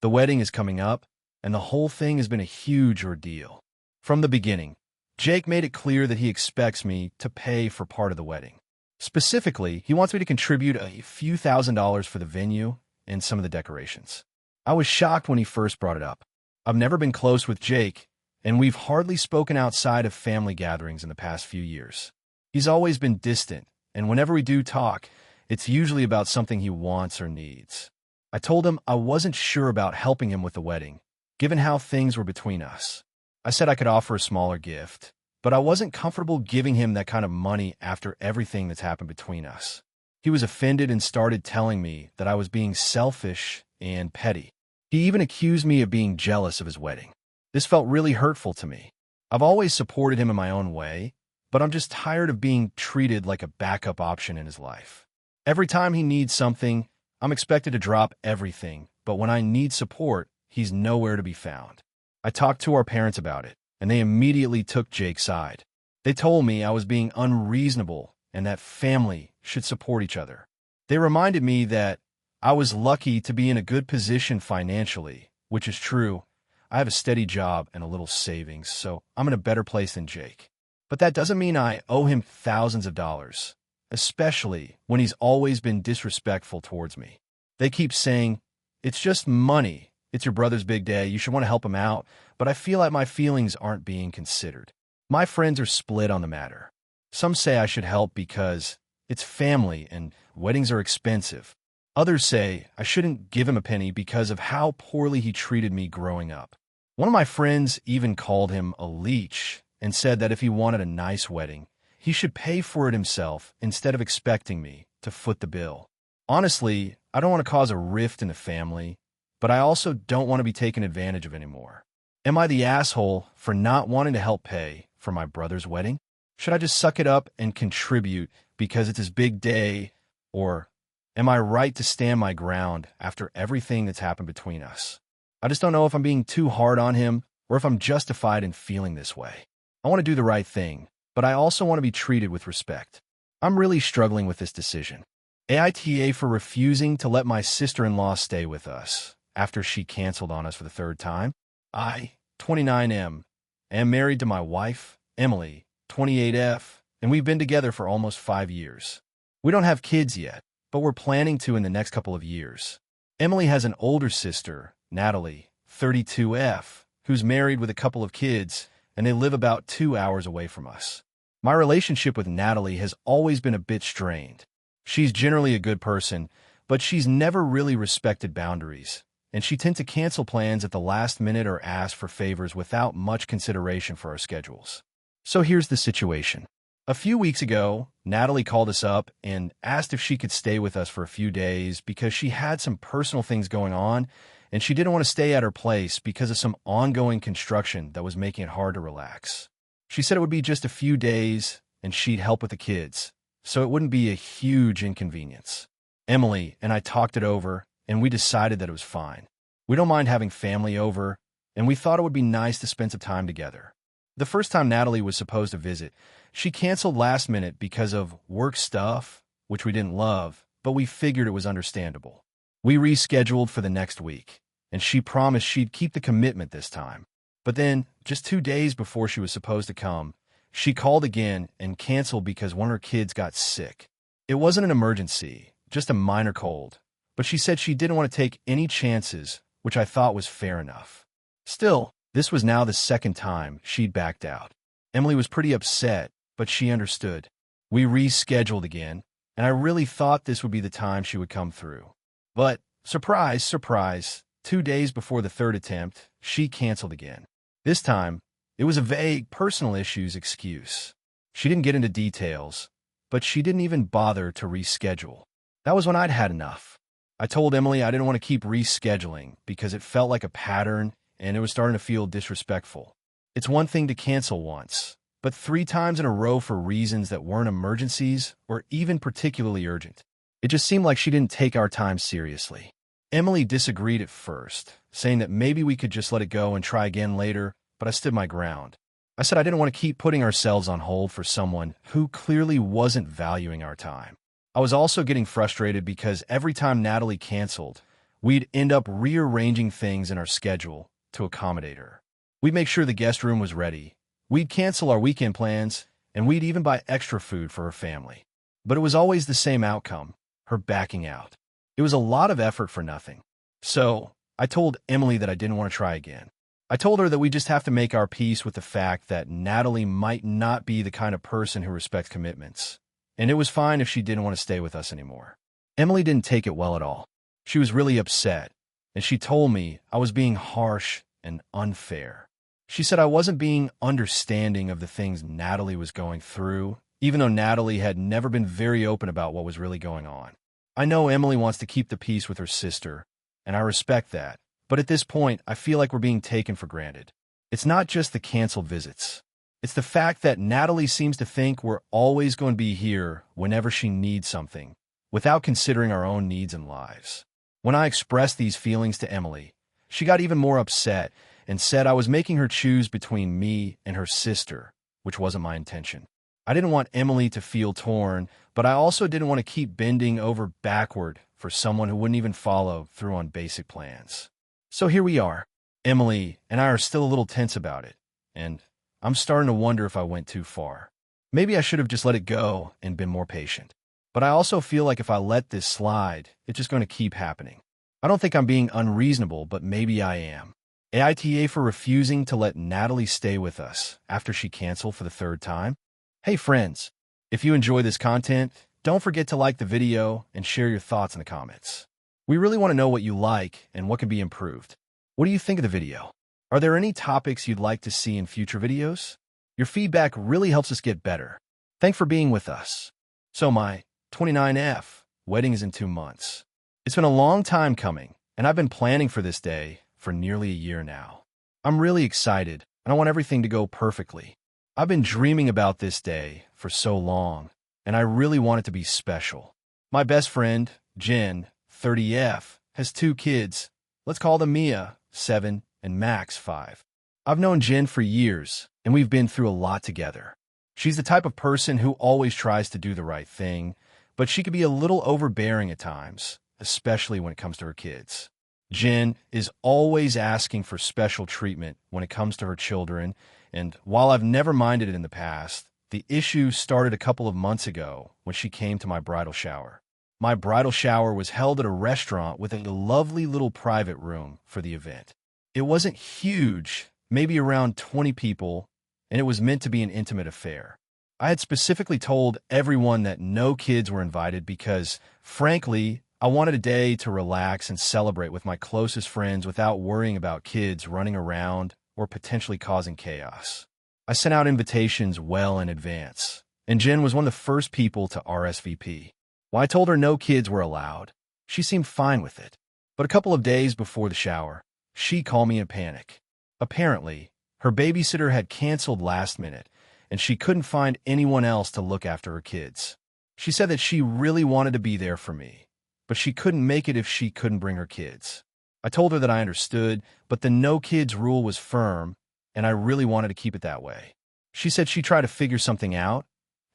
The wedding is coming up, and the whole thing has been a huge ordeal. From the beginning, Jake made it clear that he expects me to pay for part of the wedding. Specifically, he wants me to contribute a few $1,000s for the venue and some of the decorations. I was shocked when he first brought it up. I've never been close with Jake, and we've hardly spoken outside of family gatherings in the past few years. He's always been distant, and whenever we do talk, it's usually about something he wants or needs. I told him I wasn't sure about helping him with the wedding, given how things were between us. I said I could offer a smaller gift, but I wasn't comfortable giving him that kind of money after everything that's happened between us. He was offended and started telling me that I was being selfish and petty. He even accused me of being jealous of his wedding. This felt really hurtful to me. I've always supported him in my own way, but I'm just tired of being treated like a backup option in his life. Every time he needs something, I'm expected to drop everything, but when I need support, he's nowhere to be found. I talked to our parents about it, and they immediately took Jake's side. They told me I was being unreasonable and that family should support each other. They reminded me that I was lucky to be in a good position financially, which is true. I have a steady job and a little savings, so I'm in a better place than Jake. But that doesn't mean I owe him thousands of dollars, especially when he's always been disrespectful towards me. They keep saying, "It's just money. It's your brother's big day. You should want to help him out," but I feel like my feelings aren't being considered. My friends are split on the matter. Some say I should help because it's family and weddings are expensive. Others say I shouldn't give him a penny because of how poorly he treated me growing up. One of my friends even called him a leech and said that if he wanted a nice wedding, he should pay for it himself instead of expecting me to foot the bill. Honestly, I don't want to cause a rift in the family, but I also don't want to be taken advantage of anymore. Am I the asshole for not wanting to help pay for my brother's wedding? Should I just suck it up and contribute because it's his big day? Or am I right to stand my ground after everything that's happened between us? I just don't know if I'm being too hard on him or if I'm justified in feeling this way. I want to do the right thing, but I also want to be treated with respect. I'm really struggling with this decision. AITA for refusing to let my sister-in-law stay with us after she canceled on us for the third time. I, 29M, am married to my wife, Emily, 28F, and we've been together for almost 5 years. We don't have kids yet, but we're planning to in the next couple of years. Emily has an older sister, Natalie, 32F, who's married with a couple of kids, and they live about 2 hours away from us. My relationship with Natalie has always been a bit strained. She's generally a good person, but she's never really respected boundaries, and she tends to cancel plans at the last minute or ask for favors without much consideration for our schedules. So here's the situation. A few weeks ago, Natalie called us up and asked if she could stay with us for a few days because she had some personal things going on, and she didn't want to stay at her place because of some ongoing construction that was making it hard to relax. She said it would be just a few days, and she'd help with the kids, so it wouldn't be a huge inconvenience. Emily and I talked it over, and we decided that it was fine. We don't mind having family over, and we thought it would be nice to spend some time together. The first time Natalie was supposed to visit, she canceled last minute because of work stuff, which we didn't love, but we figured it was understandable. We rescheduled for the next week, and she promised she'd keep the commitment this time. But then, just 2 days before she was supposed to come, she called again and canceled because one of her kids got sick. It wasn't an emergency, just a minor cold, but she said she didn't want to take any chances, which I thought was fair enough. Still, this was now the second time she'd backed out. Emily was pretty upset, but she understood. We rescheduled again, and I really thought this would be the time she would come through. But, surprise, surprise, 2 days before the third attempt, she canceled again. This time, it was a vague personal issues excuse. She didn't get into details, but she didn't even bother to reschedule. That was when I'd had enough. I told Emily I didn't want to keep rescheduling because it felt like a pattern and it was starting to feel disrespectful. It's one thing to cancel once, but 3 times in a row for reasons that weren't emergencies or even particularly urgent. It just seemed like she didn't take our time seriously. Emily disagreed at first, saying that maybe we could just let it go and try again later, but I stood my ground. I said I didn't want to keep putting ourselves on hold for someone who clearly wasn't valuing our time. I was also getting frustrated because every time Natalie canceled, we'd end up rearranging things in our schedule to accommodate her. We'd make sure the guest room was ready, we'd cancel our weekend plans, and we'd even buy extra food for her family. But it was always the same outcome, her backing out. It was a lot of effort for nothing. So, I told Emily that I didn't want to try again. I told her that we just have to make our peace with the fact that Natalie might not be the kind of person who respects commitments, and it was fine if she didn't want to stay with us anymore. Emily didn't take it well at all. She was really upset, and she told me I was being harsh and unfair. She said I wasn't being understanding of the things Natalie was going through, even though Natalie had never been very open about what was really going on. I know Emily wants to keep the peace with her sister, and I respect that, but at this point, I feel like we're being taken for granted. It's not just the canceled visits. It's the fact that Natalie seems to think we're always going to be here whenever she needs something, without considering our own needs and lives. When I expressed these feelings to Emily, she got even more upset and said I was making her choose between me and her sister, which wasn't my intention. I didn't want Emily to feel torn, but I also didn't want to keep bending over backward for someone who wouldn't even follow through on basic plans. So here we are. Emily and I are still a little tense about it, and I'm starting to wonder if I went too far. Maybe I should have just let it go and been more patient. But I also feel like if I let this slide, it's just going to keep happening. I don't think I'm being unreasonable, but maybe I am. AITA for refusing to let Natalie stay with us after she canceled for the third time. Hey friends, if you enjoy this content, don't forget to like the video and share your thoughts in the comments. We really want to know what you like and what can be improved. What do you think of the video? Are there any topics you'd like to see in future videos? Your feedback really helps us get better. Thanks for being with us. So my 29F wedding is in 2 months. It's been a long time coming, and I've been planning for this day for nearly a year now. I'm really excited, and I want everything to go perfectly. I've been dreaming about this day for so long, and I really want it to be special. My best friend, Jen, 30F, has 2 kids. Let's call them Mia, 7, and Max, 5. I've known Jen for years, and we've been through a lot together. She's the type of person who always tries to do the right thing, but she can be a little overbearing at times, especially when it comes to her kids. Jen is always asking for special treatment when it comes to her children, and while I've never minded it in the past, the issue started a couple of months ago when she came to my bridal shower. My bridal shower was held at a restaurant with a lovely little private room for the event. It wasn't huge, maybe around 20 people, and it was meant to be an intimate affair. I had specifically told everyone that no kids were invited because, frankly, I wanted a day to relax and celebrate with my closest friends without worrying about kids running around or potentially causing chaos. I sent out invitations well in advance, and Jen was one of the first people to RSVP. When I told her no kids were allowed, she seemed fine with it. But a couple of days before the shower, she called me in a panic. Apparently, her babysitter had canceled last minute, and she couldn't find anyone else to look after her kids. She said that she really wanted to be there for me, but she couldn't make it if she couldn't bring her kids. I told her that I understood, but the no kids rule was firm, and I really wanted to keep it that way. She said she tried to figure something out,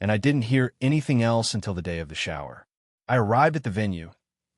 and I didn't hear anything else until the day of the shower. I arrived at the venue,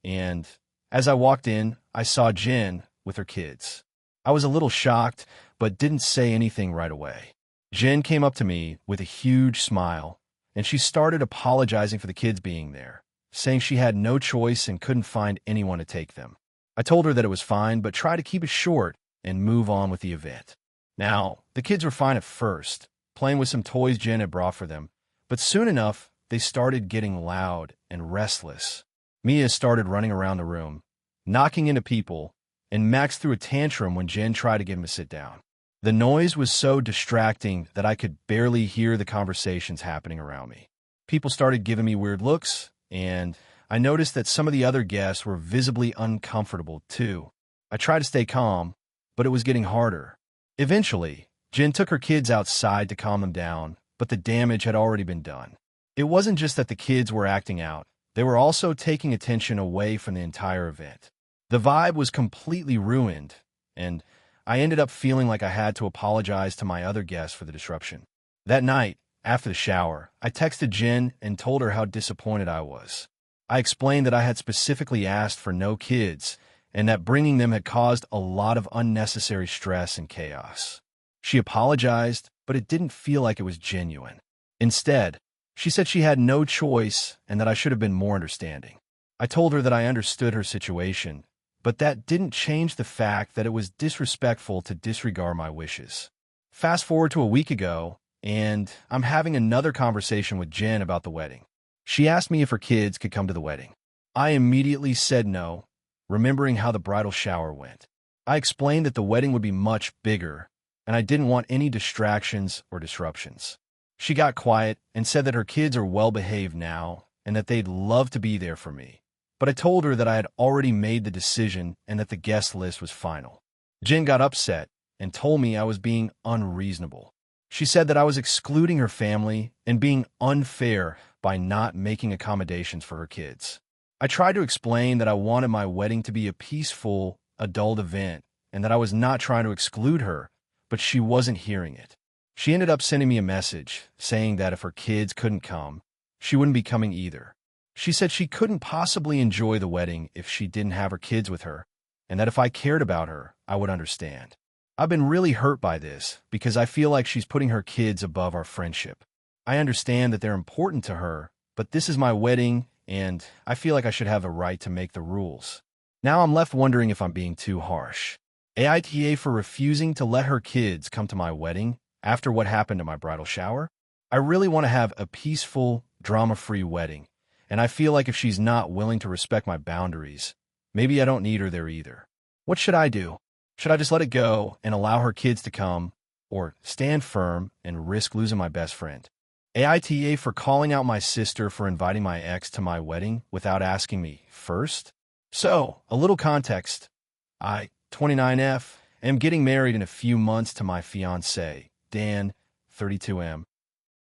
and as I walked in, I saw Jen with her kids. I was a little shocked, but didn't say anything right away. Jen came up to me with a huge smile, and she started apologizing for the kids being there, saying she had no choice and couldn't find anyone to take them. I told her that it was fine, but tried to keep it short and move on with the event. Now, the kids were fine at first, playing with some toys Jen had brought for them, but soon enough, they started getting loud and restless. Mia started running around the room, knocking into people, and Max threw a tantrum when Jen tried to get him to sit down. The noise was so distracting that I could barely hear the conversations happening around me. People started giving me weird looks, and I noticed that some of the other guests were visibly uncomfortable too. I tried to stay calm, but it was getting harder. Eventually, Jen took her kids outside to calm them down, but the damage had already been done. It wasn't just that the kids were acting out, they were also taking attention away from the entire event. The vibe was completely ruined, and I ended up feeling like I had to apologize to my other guests for the disruption. That night, after the shower, I texted Jen and told her how disappointed I was. I explained that I had specifically asked for no kids, and that bringing them had caused a lot of unnecessary stress and chaos. She apologized, but it didn't feel like it was genuine. Instead, she said she had no choice and that I should have been more understanding. I told her that I understood her situation, but that didn't change the fact that it was disrespectful to disregard my wishes. Fast forward to a week ago, and I'm having another conversation with Jen about the wedding. She asked me if her kids could come to the wedding. I immediately said no, remembering how the bridal shower went. I explained that the wedding would be much bigger, and I didn't want any distractions or disruptions. She got quiet and said that her kids are well-behaved now and that they'd love to be there for me. But I told her that I had already made the decision and that the guest list was final. Jen got upset and told me I was being unreasonable. She said that I was excluding her family and being unfair by not making accommodations for her kids. I tried to explain that I wanted my wedding to be a peaceful, adult event and that I was not trying to exclude her, but she wasn't hearing it. She ended up sending me a message saying that if her kids couldn't come, she wouldn't be coming either. She said she couldn't possibly enjoy the wedding if she didn't have her kids with her, and that if I cared about her, I would understand. I've been really hurt by this because I feel like she's putting her kids above our friendship. I understand that they're important to her, but this is my wedding, and I feel like I should have a right to make the rules. Now I'm left wondering if I'm being too harsh. AITA for refusing to let her kids come to my wedding after what happened at my bridal shower? I really want to have a peaceful, drama-free wedding, and I feel like if she's not willing to respect my boundaries, maybe I don't need her there either. What should I do? Should I just let it go and allow her kids to come, or stand firm and risk losing my best friend? AITA for calling out my sister for inviting my ex to my wedding without asking me first? So, a little context. I, 29F, am getting married in a few months to my fiancé, Dan, 32M.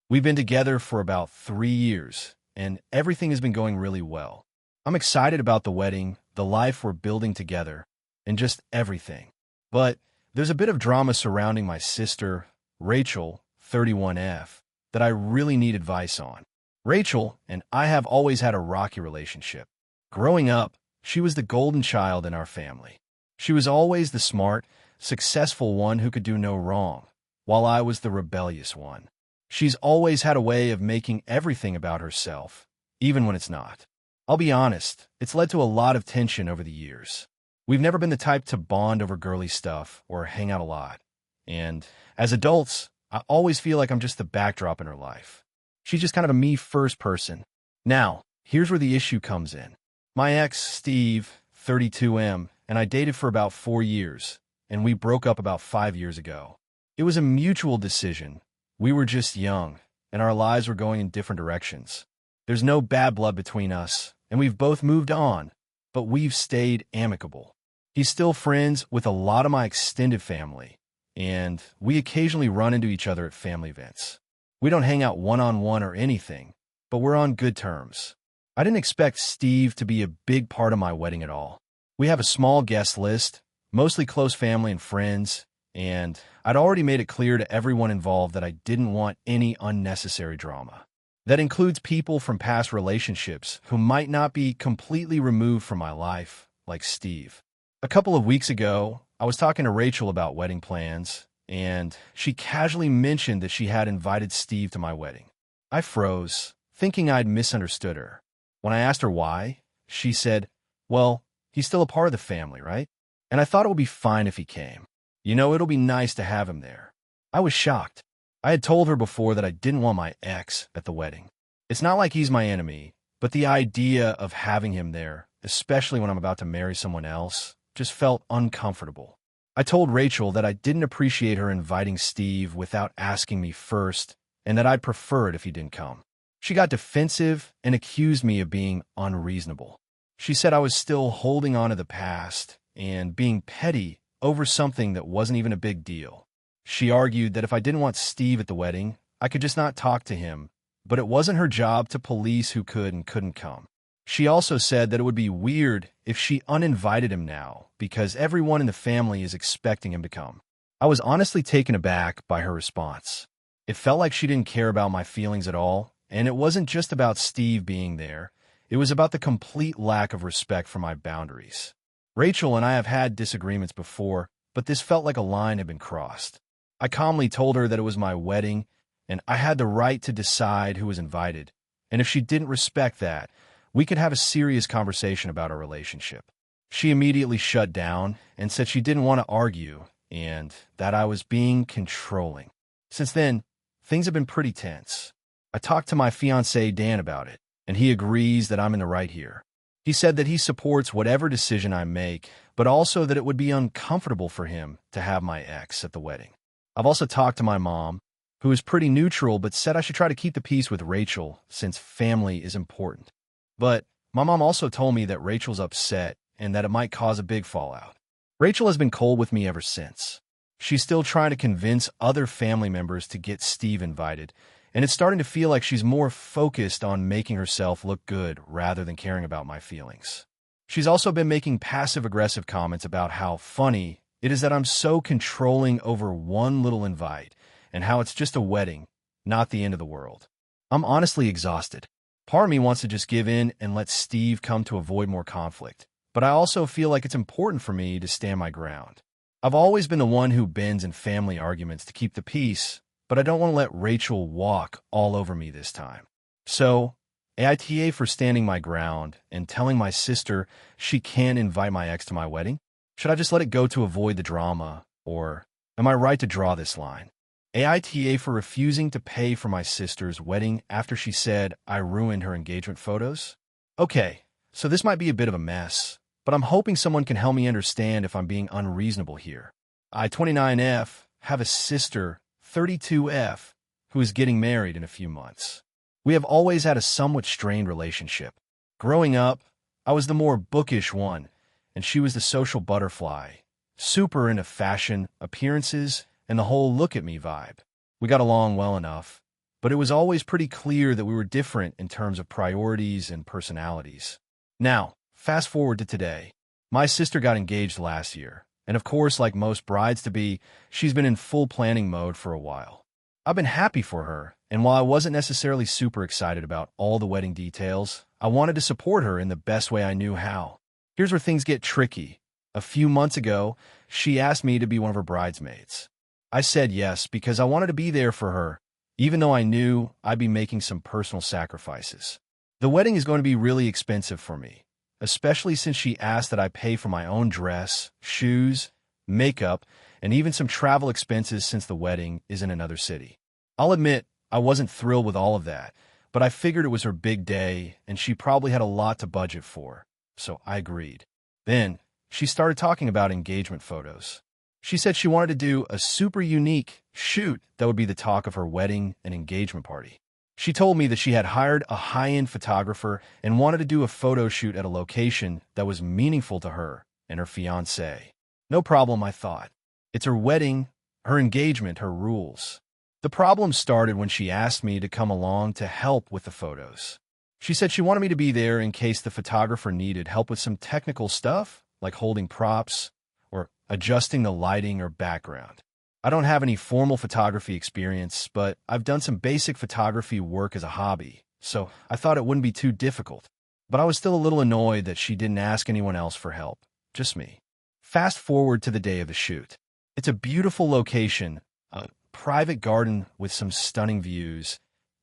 We've been together for about 3 years, and everything has been going really well. I'm excited about the wedding, the life we're building together, and just everything. But there's a bit of drama surrounding my sister, Rachel, 31F, that I really need advice on. Rachel and I have always had a rocky relationship. Growing up, she was the golden child in our family. She was always the smart, successful one who could do no wrong, while I was the rebellious one. She's always had a way of making everything about herself, even when it's not. I'll be honest, it's led to a lot of tension over the years. We've never been the type to bond over girly stuff or hang out a lot. And as adults, I always feel like I'm just the backdrop in her life. She's just kind of a me-first person. Now, here's where the issue comes in. My ex, Steve, 32M, and I dated for about 4 years, and we broke up about 5 years ago. It was a mutual decision. We were just young, and our lives were going in different directions. There's no bad blood between us, and we've both moved on, but we've stayed amicable. He's still friends with a lot of my extended family, and we occasionally run into each other at family events. We don't hang out one-on-one or anything, but we're on good terms. I didn't expect Steve to be a big part of my wedding at all. We have a small guest list, mostly close family and friends, and I'd already made it clear to everyone involved that I didn't want any unnecessary drama. That includes people from past relationships who might not be completely removed from my life, like Steve. A couple of weeks ago, I was talking to Rachel about wedding plans, and she casually mentioned that she had invited Steve to my wedding. I froze, thinking I'd misunderstood her. When I asked her why, she said, "Well, he's still a part of the family, right? And I thought it would be fine if he came. You know, it'll be nice to have him there." I was shocked. I had told her before that I didn't want my ex at the wedding. It's not like he's my enemy, but the idea of having him there, especially when I'm about to marry someone else, just felt uncomfortable. I told Rachel that I didn't appreciate her inviting Steve without asking me first, and that I'd prefer it if he didn't come. She got defensive and accused me of being unreasonable. She said I was still holding on to the past and being petty over something that wasn't even a big deal. She argued that if I didn't want Steve at the wedding, I could just not talk to him, but it wasn't her job to police who could and couldn't come. She also said that it would be weird if she uninvited him now because everyone in the family is expecting him to come. I was honestly taken aback by her response. It felt like she didn't care about my feelings at all, and it wasn't just about Steve being there. It was about the complete lack of respect for my boundaries. Rachel and I have had disagreements before, but this felt like a line had been crossed. I calmly told her that it was my wedding, and I had the right to decide who was invited, and if she didn't respect that, we could have a serious conversation about our relationship. She immediately shut down and said she didn't want to argue and that I was being controlling. Since then, things have been pretty tense. I talked to my fiancé Dan about it, and he agrees that I'm in the right here. He said that he supports whatever decision I make, but also that it would be uncomfortable for him to have my ex at the wedding. I've also talked to my mom, who is pretty neutral but said I should try to keep the peace with Rachel since family is important. But my mom also told me that Rachel's upset and that it might cause a big fallout. Rachel has been cold with me ever since. She's still trying to convince other family members to get Steve invited, and it's starting to feel like she's more focused on making herself look good rather than caring about my feelings. She's also been making passive-aggressive comments about how funny it is that I'm so controlling over one little invite and how it's just a wedding, not the end of the world. I'm honestly exhausted. Part of me wants to just give in and let Steve come to avoid more conflict, but I also feel like it's important for me to stand my ground. I've always been the one who bends in family arguments to keep the peace, but I don't want to let Rachel walk all over me this time. So, AITA for standing my ground and telling my sister she can't invite my ex to my wedding? Should I just let it go to avoid the drama, or am I right to draw this line? AITA for refusing to pay for my sister's wedding after she said I ruined her engagement photos? Okay, so this might be a bit of a mess, but I'm hoping someone can help me understand if I'm being unreasonable here. I, 29F, have a sister, 32F, who is getting married in a few months. We have always had a somewhat strained relationship. Growing up, I was the more bookish one, and she was the social butterfly, super into fashion, appearances, and the whole look at me vibe. We got along well enough, but it was always pretty clear that we were different in terms of priorities and personalities. Now, fast forward to today. My sister got engaged last year, and of course, like most brides-to-be, she's been in full planning mode for a while. I've been happy for her, And while I wasn't necessarily super excited about all the wedding details, I wanted to support her in the best way I knew how. Here's where things get tricky. A few months ago, she asked me to be one of her bridesmaids. I said yes because I wanted to be there for her, even though I knew I'd be making some personal sacrifices. The wedding is going to be really expensive for me, especially since she asked that I pay for my own dress, shoes, makeup, and even some travel expenses since the wedding is in another city. I'll admit, I wasn't thrilled with all of that, but I figured it was her big day and she probably had a lot to budget for, so I agreed. Then, she started talking about engagement photos. She said she wanted to do a super unique shoot that would be the talk of her wedding and engagement party. She told me that she had hired a high-end photographer and wanted to do a photo shoot at a location that was meaningful to her and her fiancé. No problem, I thought. It's her wedding, her engagement, her rules. The problem started when she asked me to come along to help with the photos. She said she wanted me to be there in case the photographer needed help with some technical stuff, like holding props or adjusting the lighting or background. I don't have any formal photography experience, but I've done some basic photography work as a hobby, so I thought it wouldn't be too difficult. But I was still a little annoyed that she didn't ask anyone else for help, just me. Fast forward to the day of the shoot. It's a beautiful location, a private garden with some stunning views,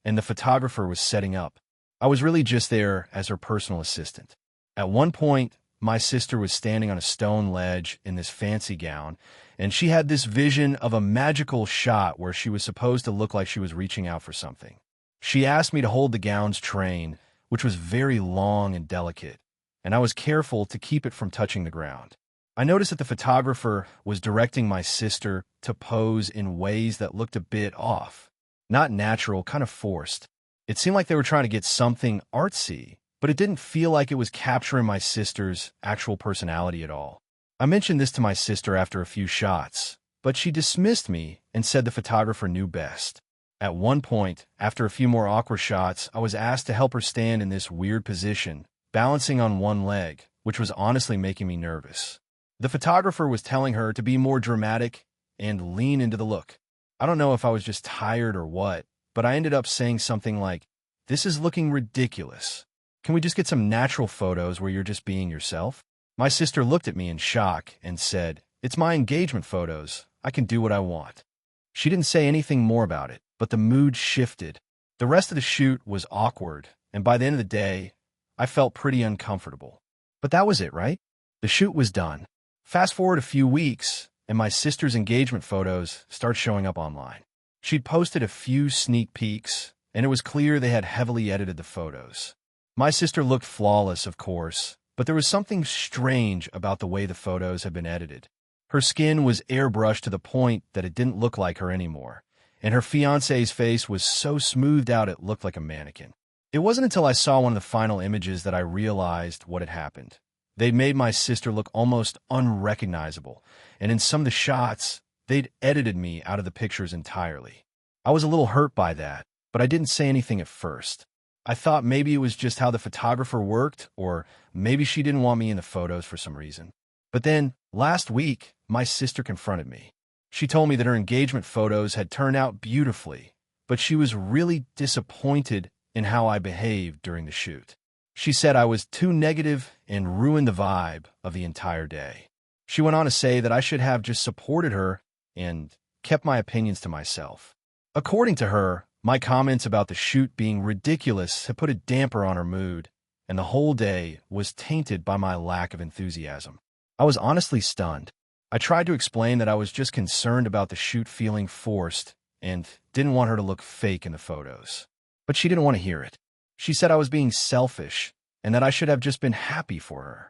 and the photographer was setting up. I was really just there as her personal assistant. At one point, my sister was standing on a stone ledge in this fancy gown, and she had this vision of a magical shot where she was supposed to look like she was reaching out for something. She asked me to hold the gown's train, which was very long and delicate, and I was careful to keep it from touching the ground. I noticed that the photographer was directing my sister to pose in ways that looked a bit off. Not natural, kind of forced. It seemed like they were trying to get something artsy, but it didn't feel like it was capturing my sister's actual personality at all. I mentioned this to my sister after a few shots, but she dismissed me and said the photographer knew best. At one point, after a few more awkward shots, I was asked to help her stand in this weird position, balancing on one leg, which was honestly making me nervous. The photographer was telling her to be more dramatic and lean into the look. I don't know if I was just tired or what, but I ended up saying something like, "This is looking ridiculous. Can we just get some natural photos where you're just being yourself?" My sister looked at me in shock and said, "It's my engagement photos. I can do what I want." She didn't say anything more about it, but the mood shifted. The rest of the shoot was awkward, and by the end of the day, I felt pretty uncomfortable. But that was it, right? The shoot was done. Fast forward a few weeks, and my sister's engagement photos start showing up online. She'd posted a few sneak peeks, and it was clear they had heavily edited the photos. My sister looked flawless, of course, but there was something strange about the way the photos had been edited. Her skin was airbrushed to the point that it didn't look like her anymore, and her fiancé's face was so smoothed out it looked like a mannequin. It wasn't until I saw one of the final images that I realized what had happened. They'd made my sister look almost unrecognizable, and in some of the shots, they'd edited me out of the pictures entirely. I was a little hurt by that, but I didn't say anything at first. I thought maybe it was just how the photographer worked, or maybe she didn't want me in the photos for some reason. But then, last week, my sister confronted me. She told me that her engagement photos had turned out beautifully, but she was really disappointed in how I behaved during the shoot. She said I was too negative and ruined the vibe of the entire day. She went on to say that I should have just supported her and kept my opinions to myself. According to her, my comments about the shoot being ridiculous had put a damper on her mood, and the whole day was tainted by my lack of enthusiasm. I was honestly stunned. I tried to explain that I was just concerned about the shoot feeling forced and didn't want her to look fake in the photos. But she didn't want to hear it. She said I was being selfish and that I should have just been happy for her.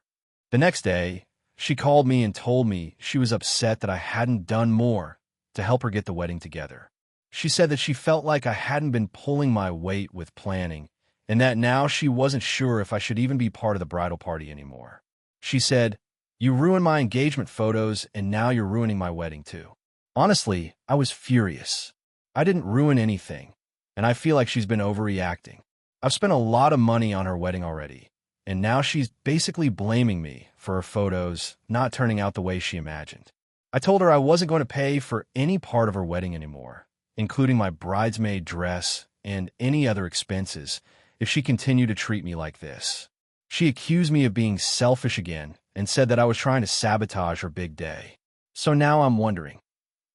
The next day, she called me and told me she was upset that I hadn't done more to help her get the wedding together. She said that she felt like I hadn't been pulling my weight with planning, and that now she wasn't sure if I should even be part of the bridal party anymore. She said, "You ruined my engagement photos, and now you're ruining my wedding too." Honestly, I was furious. I didn't ruin anything, and I feel like she's been overreacting. I've spent a lot of money on her wedding already, and now she's basically blaming me for her photos not turning out the way she imagined. I told her I wasn't going to pay for any part of her wedding anymore, including my bridesmaid dress and any other expenses if she continued to treat me like this. She accused me of being selfish again and said that I was trying to sabotage her big day. So now I'm wondering,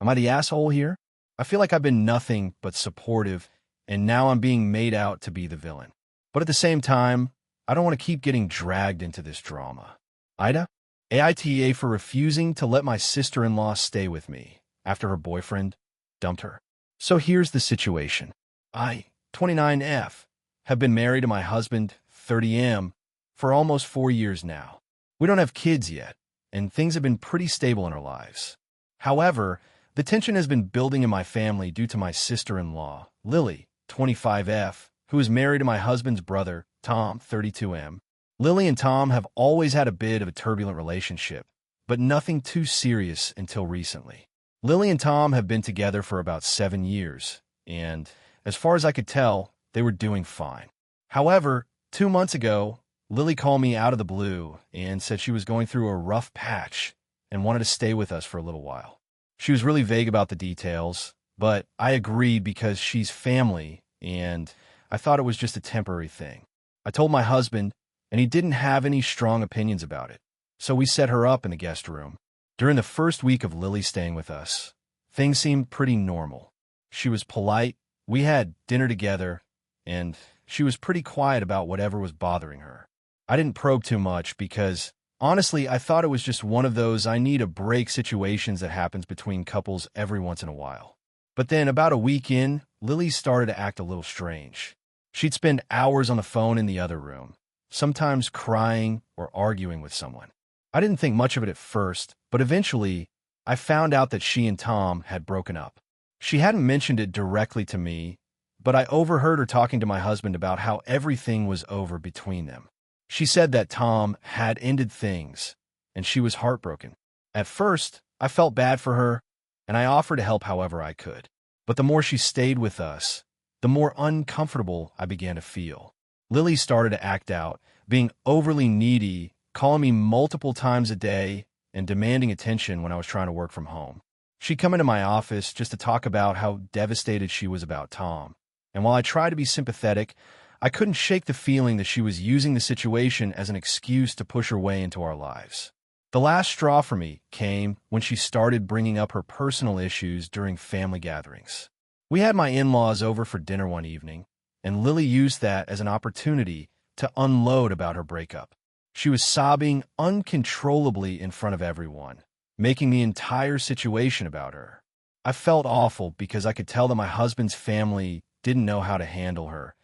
am I the asshole here? I feel like I've been nothing but supportive, and now I'm being made out to be the villain. But at the same time, I don't want to keep getting dragged into this drama. AITA? AITA for refusing to let my sister-in-law stay with me after her boyfriend dumped her. So here's the situation. I, 29F, have been married to my husband, 30M, for almost 4 years now. We don't have kids yet, and things have been pretty stable in our lives. However, the tension has been building in my family due to my sister-in-law, Lily, 25F, who is married to my husband's brother, Tom, 32M. Lily and Tom have always had a bit of a turbulent relationship, but nothing too serious until recently. Lily and Tom have been together for about 7 years, and as far as I could tell, they were doing fine. However, 2 months ago, Lily called me out of the blue and said she was going through a rough patch and wanted to stay with us for a little while. She was really vague about the details, but I agreed because she's family, and I thought it was just a temporary thing. I told my husband, and he didn't have any strong opinions about it, so we set her up in the guest room. During the first week of Lily staying with us, things seemed pretty normal. She was polite, we had dinner together, and she was pretty quiet about whatever was bothering her. I didn't probe too much because, honestly, I thought it was just one of those I need a break situations that happens between couples every once in a while. But then about a week in, Lily started to act a little strange. She'd spend hours on the phone in the other room, sometimes crying or arguing with someone. I didn't think much of it at first, but eventually, I found out that she and Tom had broken up. She hadn't mentioned it directly to me, but I overheard her talking to my husband about how everything was over between them. She said that Tom had ended things, and she was heartbroken. At first, I felt bad for her, and I offered to help however I could. But the more she stayed with us, the more uncomfortable I began to feel. Lily started to act out, being overly needy, calling me multiple times a day, and demanding attention when I was trying to work from home. She'd come into my office just to talk about how devastated she was about Tom. And while I tried to be sympathetic, I couldn't shake the feeling that she was using the situation as an excuse to push her way into our lives. The last straw for me came when she started bringing up her personal issues during family gatherings. We had my in-laws over for dinner one evening, and Lily used that as an opportunity to unload about her breakup. She was sobbing uncontrollably in front of everyone, making the entire situation about her. I felt awful because I could tell that my husband's family didn't know how to handle her,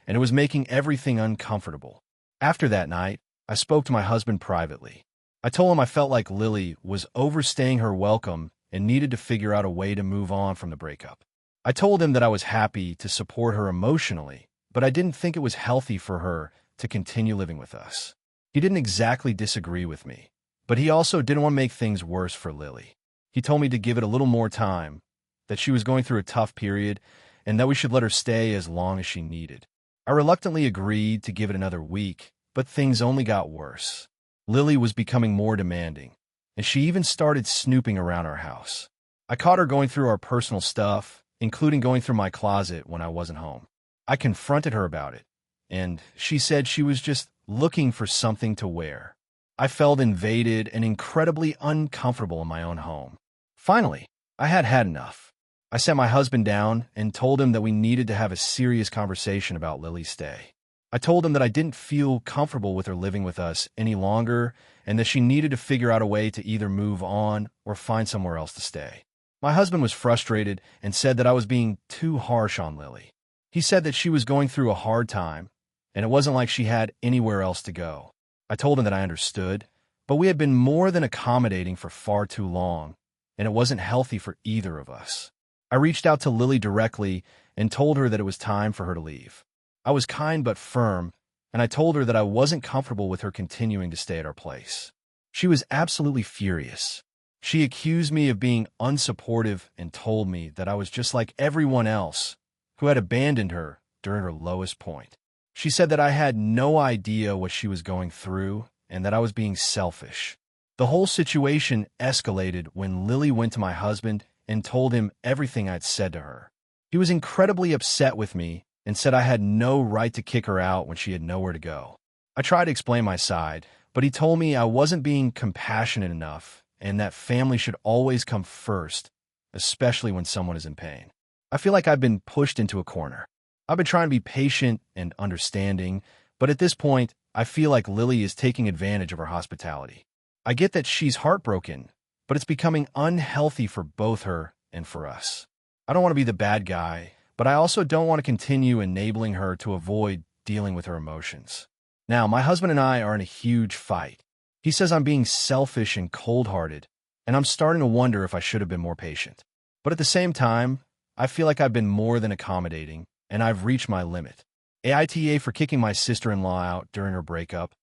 and it was making everything uncomfortable. After that night, I spoke to my husband privately. I told him I felt like Lily was overstaying her welcome and needed to figure out a way to move on from the breakup. I told him that I was happy to support her emotionally, but I didn't think it was healthy for her to continue living with us. He didn't exactly disagree with me, but he also didn't want to make things worse for Lily. He told me to give it a little more time, that she was going through a tough period, and that we should let her stay as long as she needed. I reluctantly agreed to give it another week, but things only got worse. Lily was becoming more demanding, and she even started snooping around our house. I caught her going through our personal stuff, including going through my closet when I wasn't home. I confronted her about it, and she said she was just looking for something to wear. I felt invaded and incredibly uncomfortable in my own home. Finally, I had enough. I sat my husband down and told him that we needed to have a serious conversation about Lily's stay. I told him that I didn't feel comfortable with her living with us any longer and that she needed to figure out a way to either move on or find somewhere else to stay. My husband was frustrated and said that I was being too harsh on Lily. He said that she was going through a hard time, and it wasn't like she had anywhere else to go. I told him that I understood, but we had been more than accommodating for far too long, and it wasn't healthy for either of us. I reached out to Lily directly and told her that it was time for her to leave. I was kind but firm, and I told her that I wasn't comfortable with her continuing to stay at our place. She was absolutely furious. She accused me of being unsupportive and told me that I was just like everyone else who had abandoned her during her lowest point. She said that I had no idea what she was going through and that I was being selfish. The whole situation escalated when Lily went to my husband and told him everything I'd said to her. He was incredibly upset with me and said I had no right to kick her out when she had nowhere to go. I tried to explain my side, but he told me I wasn't being compassionate enough and that family should always come first, especially when someone is in pain. I feel like I've been pushed into a corner. I've been trying to be patient and understanding, but at this point, I feel like Lily is taking advantage of her hospitality. I get that she's heartbroken, but it's becoming unhealthy for both her and for us. I don't want to be the bad guy, but I also don't want to continue enabling her to avoid dealing with her emotions. Now, my husband and I are in a huge fight. He says I'm being selfish and cold-hearted, and I'm starting to wonder if I should have been more patient. But at the same time, I feel like I've been more than accommodating, and I've reached my limit. AITA for kicking my sister-in-law out during her breakup?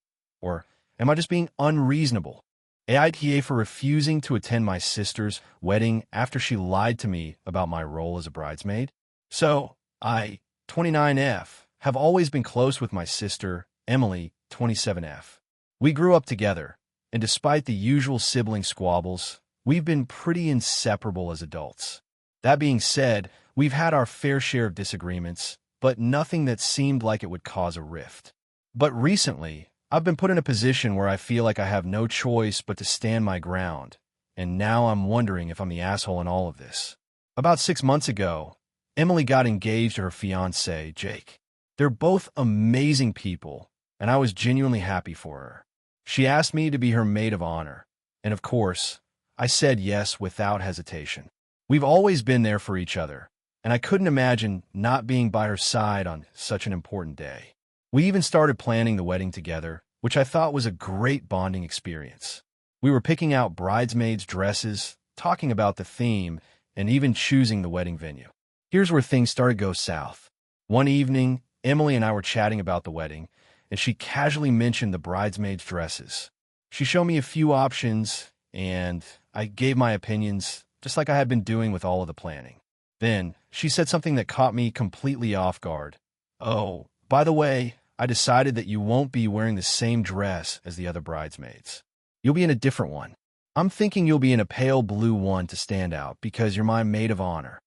Or am I just being unreasonable? AITA for refusing to attend my sister's wedding after she lied to me about my role as a bridesmaid? So, I, 29F, have always been close with my sister, Emily, 27F. We grew up together, and despite the usual sibling squabbles, we've been pretty inseparable as adults. That being said, we've had our fair share of disagreements, but nothing that seemed like it would cause a rift. But recently, I've been put in a position where I feel like I have no choice but to stand my ground, and now I'm wondering if I'm the asshole in all of this. About 6 months ago, Emily got engaged to her fiancé, Jake. They're both amazing people, and I was genuinely happy for her. She asked me to be her maid of honor, and of course, I said yes without hesitation. We've always been there for each other, and I couldn't imagine not being by her side on such an important day. We even started planning the wedding together, which I thought was a great bonding experience. We were picking out bridesmaids' dresses, talking about the theme, and even choosing the wedding venue. Here's where things started to go south. One evening, Emily and I were chatting about the wedding, and she casually mentioned the bridesmaids' dresses. She showed me a few options, and I gave my opinions, just like I had been doing with all of the planning. Then, she said something that caught me completely off guard. "Oh, by the way, I decided that you won't be wearing the same dress as the other bridesmaids. You'll be in a different one. I'm thinking you'll be in a pale blue one to stand out because you're my maid of honor."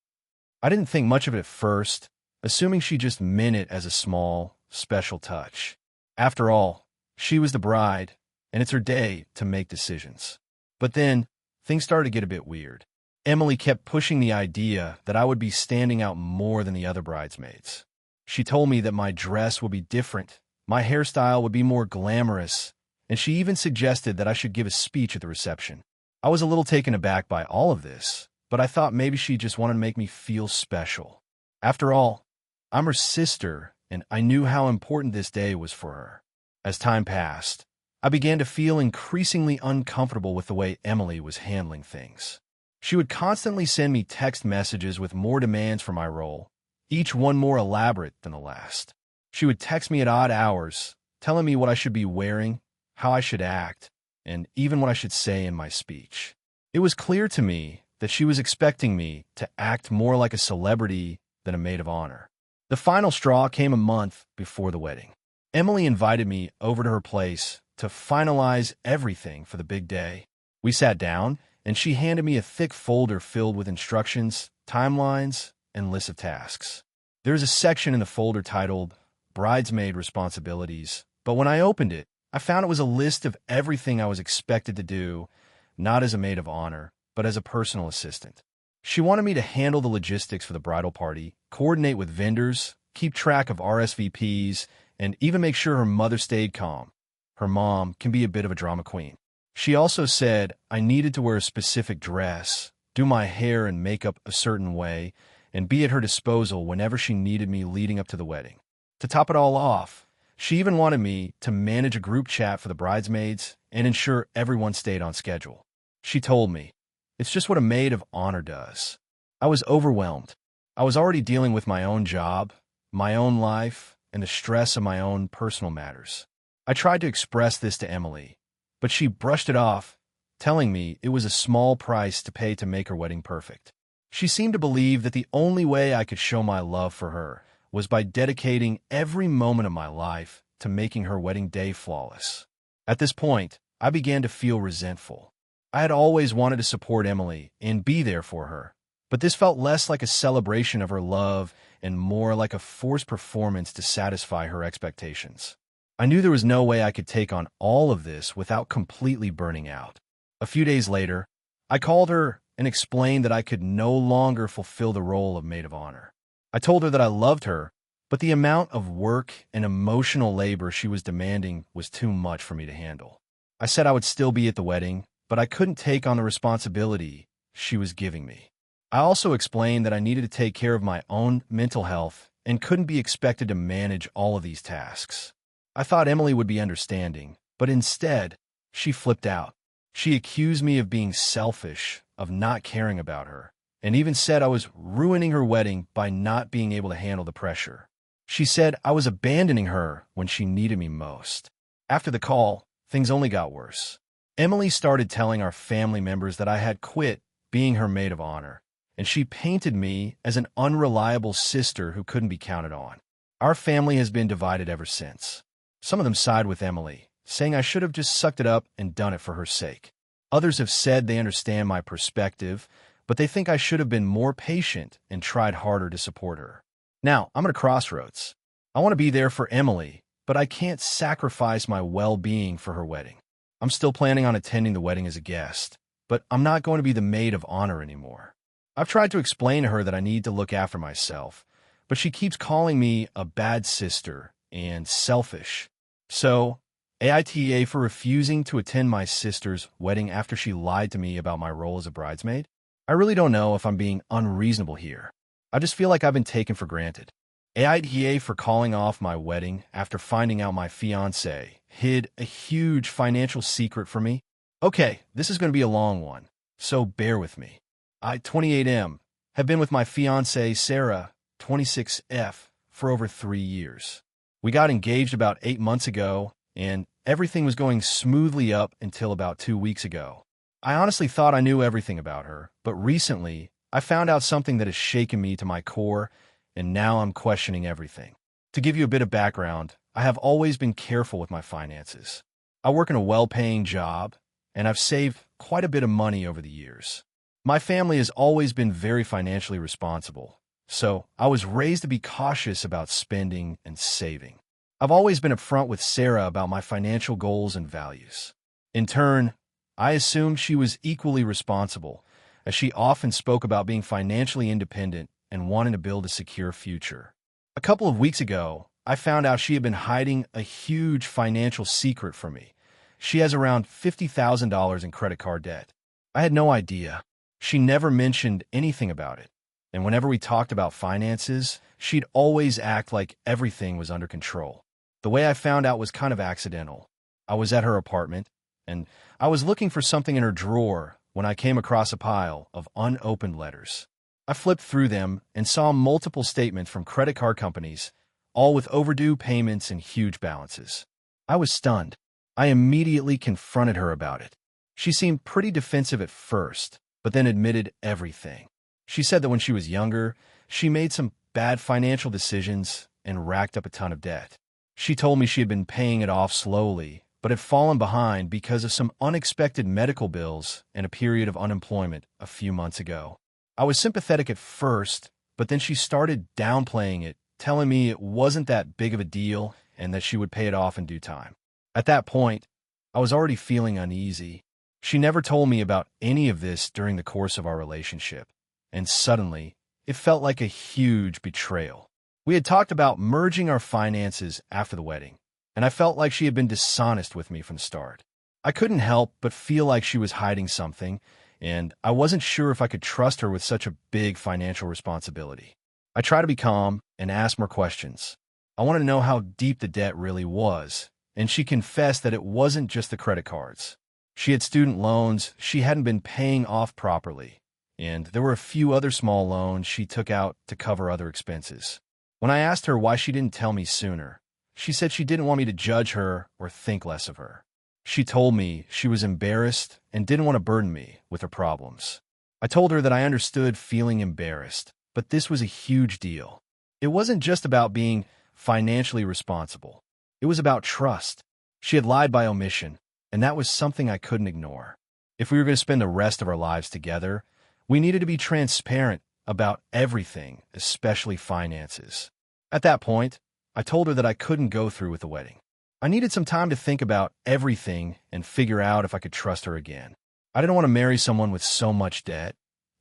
I didn't think much of it at first, assuming she just meant it as a small, special touch. After all, she was the bride, and it's her day to make decisions. But then, things started to get a bit weird. Emily kept pushing the idea that I would be standing out more than the other bridesmaids. She told me that my dress would be different, my hairstyle would be more glamorous, and she even suggested that I should give a speech at the reception. I was a little taken aback by all of this, but I thought maybe she just wanted to make me feel special. After all, I'm her sister, and I knew how important this day was for her. As time passed, I began to feel increasingly uncomfortable with the way Emily was handling things. She would constantly send me text messages with more demands for my role, each one more elaborate than the last. She would text me at odd hours, telling me what I should be wearing, how I should act, and even what I should say in my speech. It was clear to me that she was expecting me to act more like a celebrity than a maid of honor. The final straw came a month before the wedding. Emily invited me over to her place to finalize everything for the big day. We sat down, and she handed me a thick folder filled with instructions, timelines, and lists of tasks. There's a section in the folder titled Bridesmaid Responsibilities, but when I opened it, I found it was a list of everything I was expected to do, not as a maid of honor, but as a personal assistant. She wanted me to handle the logistics for the bridal party, coordinate with vendors, keep track of RSVPs, and even make sure her mother stayed calm. Her mom can be a bit of a drama queen. She also said I needed to wear a specific dress, do my hair and makeup a certain way, and be at her disposal whenever she needed me leading up to the wedding. To top it all off, she even wanted me to manage a group chat for the bridesmaids and ensure everyone stayed on schedule. She told me, "It's just what a maid of honor does." I was overwhelmed. I was already dealing with my own job, my own life, and the stress of my own personal matters. I tried to express this to Emily, but she brushed it off, telling me it was a small price to pay to make her wedding perfect. She seemed to believe that the only way I could show my love for her was by dedicating every moment of my life to making her wedding day flawless. At this point, I began to feel resentful. I had always wanted to support Emily and be there for her, but this felt less like a celebration of her love and more like a forced performance to satisfy her expectations. I knew there was no way I could take on all of this without completely burning out. A few days later, I called her and explained that I could no longer fulfill the role of maid of honor. I told her that I loved her, but the amount of work and emotional labor she was demanding was too much for me to handle. I said I would still be at the wedding, but I couldn't take on the responsibility she was giving me. I also explained that I needed to take care of my own mental health and couldn't be expected to manage all of these tasks. I thought Emily would be understanding, but instead, she flipped out. She accused me of being selfish, of not caring about her, and even said I was ruining her wedding by not being able to handle the pressure. She said I was abandoning her when she needed me most. After the call, things only got worse. Emily started telling our family members that I had quit being her maid of honor, and she painted me as an unreliable sister who couldn't be counted on. Our family has been divided ever since. Some of them side with Emily, saying I should have just sucked it up and done it for her sake. Others have said they understand my perspective, but they think I should have been more patient and tried harder to support her. Now, I'm at a crossroads. I want to be there for Emily, but I can't sacrifice my well-being for her wedding. I'm still planning on attending the wedding as a guest, but I'm not going to be the maid of honor anymore. I've tried to explain to her that I need to look after myself, but she keeps calling me a bad sister and selfish. So, AITA for refusing to attend my sister's wedding after she lied to me about my role as a bridesmaid? I really don't know if I'm being unreasonable here. I just feel like I've been taken for granted. AITA for calling off my wedding after finding out my fiancé hid a huge financial secret from me. Okay, this is going to be a long one, so bear with me. I, 28M, have been with my fiancée, Sarah, 26F, for over 3 years. We got engaged about 8 months ago, and everything was going smoothly up until about 2 weeks ago. I honestly thought I knew everything about her, but recently, I found out something that has shaken me to my core, and now I'm questioning everything. To give you a bit of background, I have always been careful with my finances. I work in a well-paying job, and I've saved quite a bit of money over the years. My family has always been very financially responsible, so I was raised to be cautious about spending and saving. I've always been upfront with Sarah about my financial goals and values. In turn, I assumed she was equally responsible, as she often spoke about being financially independent and wanting to build a secure future. A couple of weeks ago, I found out she had been hiding a huge financial secret from me. She has around $50,000 in credit card debt. I had no idea. She never mentioned anything about it. And whenever we talked about finances, she'd always act like everything was under control. The way I found out was kind of accidental. I was at her apartment, and I was looking for something in her drawer when I came across a pile of unopened letters. I flipped through them and saw multiple statements from credit card companies, all with overdue payments and huge balances. I was stunned. I immediately confronted her about it. She seemed pretty defensive at first, but then admitted everything. She said that when she was younger, she made some bad financial decisions and racked up a ton of debt. She told me she had been paying it off slowly, but had fallen behind because of some unexpected medical bills and a period of unemployment a few months ago. I was sympathetic at first, but then she started downplaying it, telling me it wasn't that big of a deal and that she would pay it off in due time. At that point, I was already feeling uneasy. She never told me about any of this during the course of our relationship, and suddenly, it felt like a huge betrayal. We had talked about merging our finances after the wedding, and I felt like she had been dishonest with me from the start. I couldn't help but feel like she was hiding something, and I wasn't sure if I could trust her with such a big financial responsibility. I tried to be calm and ask more questions. I wanted to know how deep the debt really was, and she confessed that it wasn't just the credit cards. She had student loans she hadn't been paying off properly, and there were a few other small loans she took out to cover other expenses. When I asked her why she didn't tell me sooner, she said she didn't want me to judge her or think less of her. She told me she was embarrassed and didn't want to burden me with her problems. I told her that I understood feeling embarrassed, but this was a huge deal. It wasn't just about being financially responsible. It was about trust. She had lied by omission, and that was something I couldn't ignore. If we were going to spend the rest of our lives together, we needed to be transparent about everything, especially finances. At that point, I told her that I couldn't go through with the wedding. I needed some time to think about everything and figure out if I could trust her again. I didn't want to marry someone with so much debt,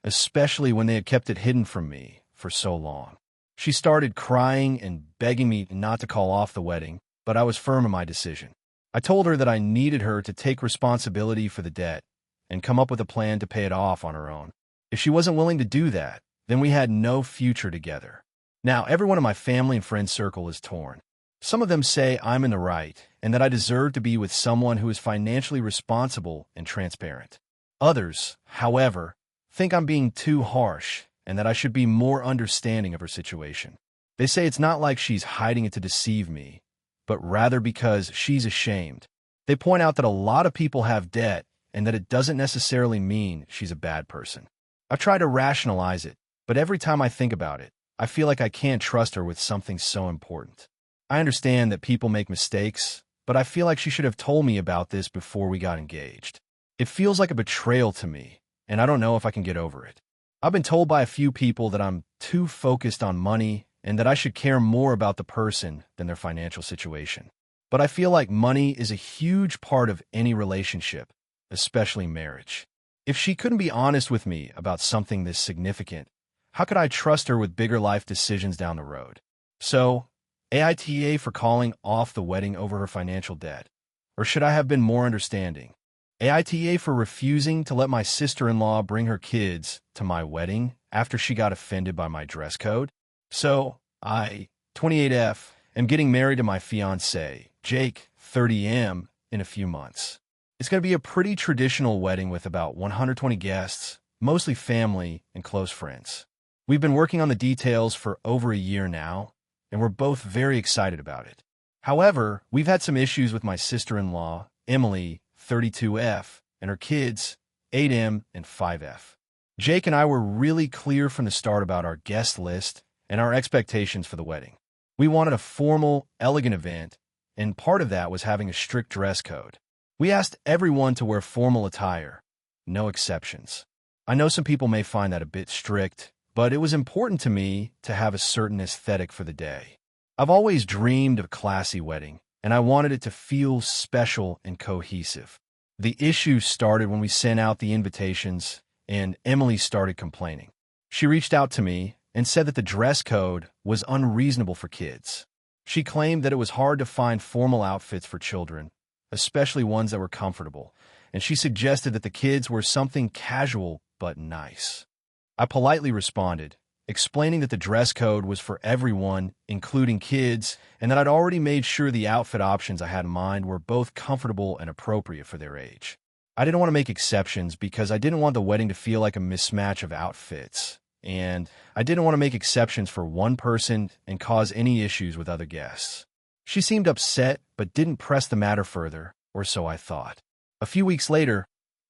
especially when they had kept it hidden from me for so long. She started crying and begging me not to call off the wedding, but I was firm in my decision. I told her that I needed her to take responsibility for the debt and come up with a plan to pay it off on her own. If she wasn't willing to do that, then we had no future together. Now, everyone in my family and friend circle is torn. Some of them say I'm in the right and that I deserve to be with someone who is financially responsible and transparent. Others, however, think I'm being too harsh and that I should be more understanding of her situation. They say it's not like she's hiding it to deceive me, but rather because she's ashamed. They point out that a lot of people have debt and that it doesn't necessarily mean she's a bad person. I've tried to rationalize it, but every time I think about it, I feel like I can't trust her with something so important. I understand that people make mistakes, but I feel like she should have told me about this before we got engaged. It feels like a betrayal to me, and I don't know if I can get over it. I've been told by a few people that I'm too focused on money and that I should care more about the person than their financial situation. But I feel like money is a huge part of any relationship, especially marriage. If she couldn't be honest with me about something this significant, how could I trust her with bigger life decisions down the road? So, AITA for calling off the wedding over her financial debt. Or should I have been more understanding? AITA for refusing to let my sister-in-law bring her kids to my wedding after she got offended by my dress code. So, I, 28F, am getting married to my fiancé, Jake, 30M, in a few months. It's going to be a pretty traditional wedding with about 120 guests, mostly family and close friends. We've been working on the details for over a year now, and we're both very excited about it. However, we've had some issues with my sister-in-law, Emily, 32F, and her kids, 8M and 5F. Jake and I were really clear from the start about our guest list and our expectations for the wedding. We wanted a formal, elegant event, and part of that was having a strict dress code. We asked everyone to wear formal attire, no exceptions. I know some people may find that a bit strict, but it was important to me to have a certain aesthetic for the day. I've always dreamed of a classy wedding, and I wanted it to feel special and cohesive. The issue started when we sent out the invitations, and Emily started complaining. She reached out to me and said that the dress code was unreasonable for kids. She claimed that it was hard to find formal outfits for children, especially ones that were comfortable, and she suggested that the kids wear something casual but nice. I politely responded, explaining that the dress code was for everyone, including kids, and that I'd already made sure the outfit options I had in mind were both comfortable and appropriate for their age. I didn't want to make exceptions because I didn't want the wedding to feel like a mismatch of outfits, and I didn't want to make exceptions for one person and cause any issues with other guests. She seemed upset but didn't press the matter further, or so I thought. A few weeks later,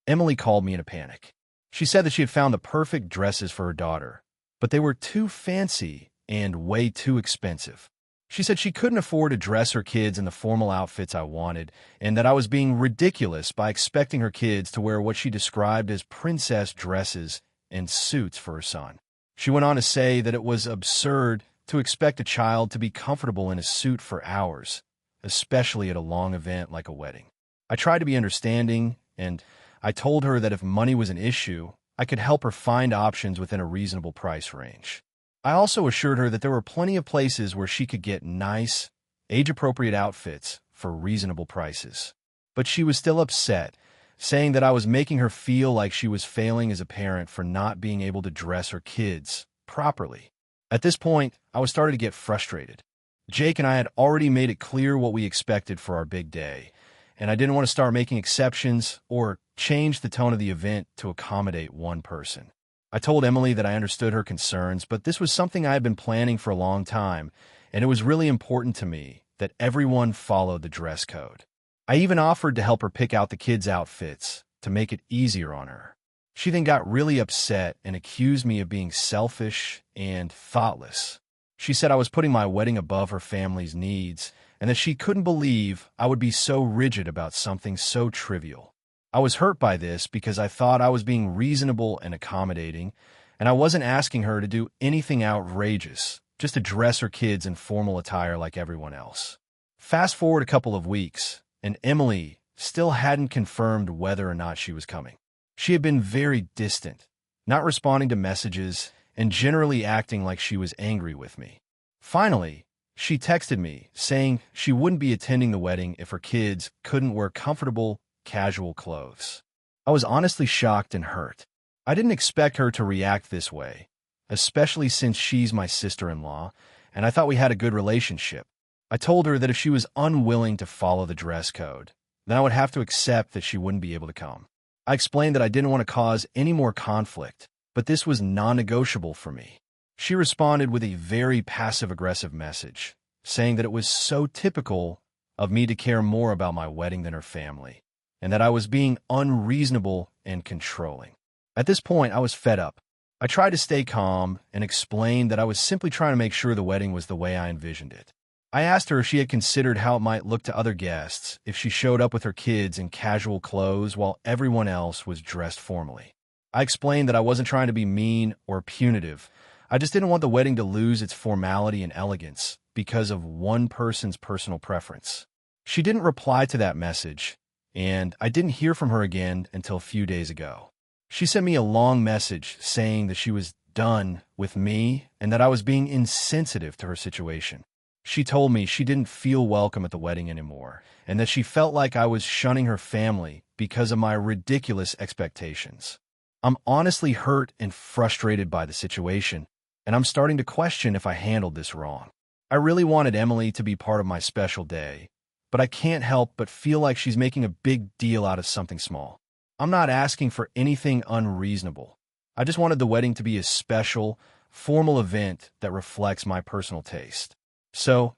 Emily called me in a panic. She said that she had found the perfect dresses for her daughter, but they were too fancy and way too expensive. She said she couldn't afford to dress her kids in the formal outfits I wanted, and that I was being ridiculous by expecting her kids to wear what she described as princess dresses and suits for her son. She went on to say that it was absurd to expect a child to be comfortable in a suit for hours, especially at a long event like a wedding. I tried to be understanding, and I told her that if money was an issue, I could help her find options within a reasonable price range. I also assured her that there were plenty of places where she could get nice, age-appropriate outfits for reasonable prices. But she was still upset, saying that I was making her feel like she was failing as a parent for not being able to dress her kids properly. At this point, I was starting to get frustrated. Jake and I had already made it clear what we expected for our big day, and I didn't want to start making exceptions or change the tone of the event to accommodate one person. I told Emily that I understood her concerns, but this was something I had been planning for a long time, and it was really important to me that everyone followed the dress code. I even offered to help her pick out the kids' outfits to make it easier on her. She then got really upset and accused me of being selfish and thoughtless. She said I was putting my wedding above her family's needs, and that she couldn't believe I would be so rigid about something so trivial. I was hurt by this because I thought I was being reasonable and accommodating, and I wasn't asking her to do anything outrageous, just to dress her kids in formal attire like everyone else. Fast forward a couple of weeks, and Emily still hadn't confirmed whether or not she was coming. She had been very distant, not responding to messages, and generally acting like she was angry with me. Finally, she texted me, saying she wouldn't be attending the wedding if her kids couldn't wear comfortable, casual clothes. I was honestly shocked and hurt. I didn't expect her to react this way, especially since she's my sister-in-law, and I thought we had a good relationship. I told her that if she was unwilling to follow the dress code, then I would have to accept that she wouldn't be able to come. I explained that I didn't want to cause any more conflict, but this was non-negotiable for me. She responded with a very passive-aggressive message, saying that it was so typical of me to care more about my wedding than her family, and that I was being unreasonable and controlling. At this point, I was fed up. I tried to stay calm and explained that I was simply trying to make sure the wedding was the way I envisioned it. I asked her if she had considered how it might look to other guests if she showed up with her kids in casual clothes while everyone else was dressed formally. I explained that I wasn't trying to be mean or punitive. I just didn't want the wedding to lose its formality and elegance because of one person's personal preference. She didn't reply to that message, and I didn't hear from her again until a few days ago. She sent me a long message saying that she was done with me and that I was being insensitive to her situation. She told me she didn't feel welcome at the wedding anymore, and that she felt like I was shunning her family because of my ridiculous expectations. I'm honestly hurt and frustrated by the situation, and I'm starting to question if I handled this wrong. I really wanted Emily to be part of my special day, but I can't help but feel like she's making a big deal out of something small. I'm not asking for anything unreasonable. I just wanted the wedding to be a special, formal event that reflects my personal taste. So,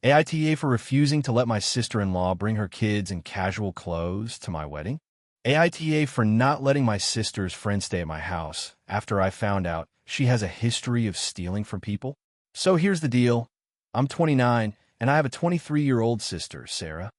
AITA for refusing to let my sister-in-law bring her kids in casual clothes to my wedding. AITA for not letting my sister's friend stay at my house after I found out she has a history of stealing from people. So here's the deal. I'm 29, and I have a 23-year-old sister, Sarah.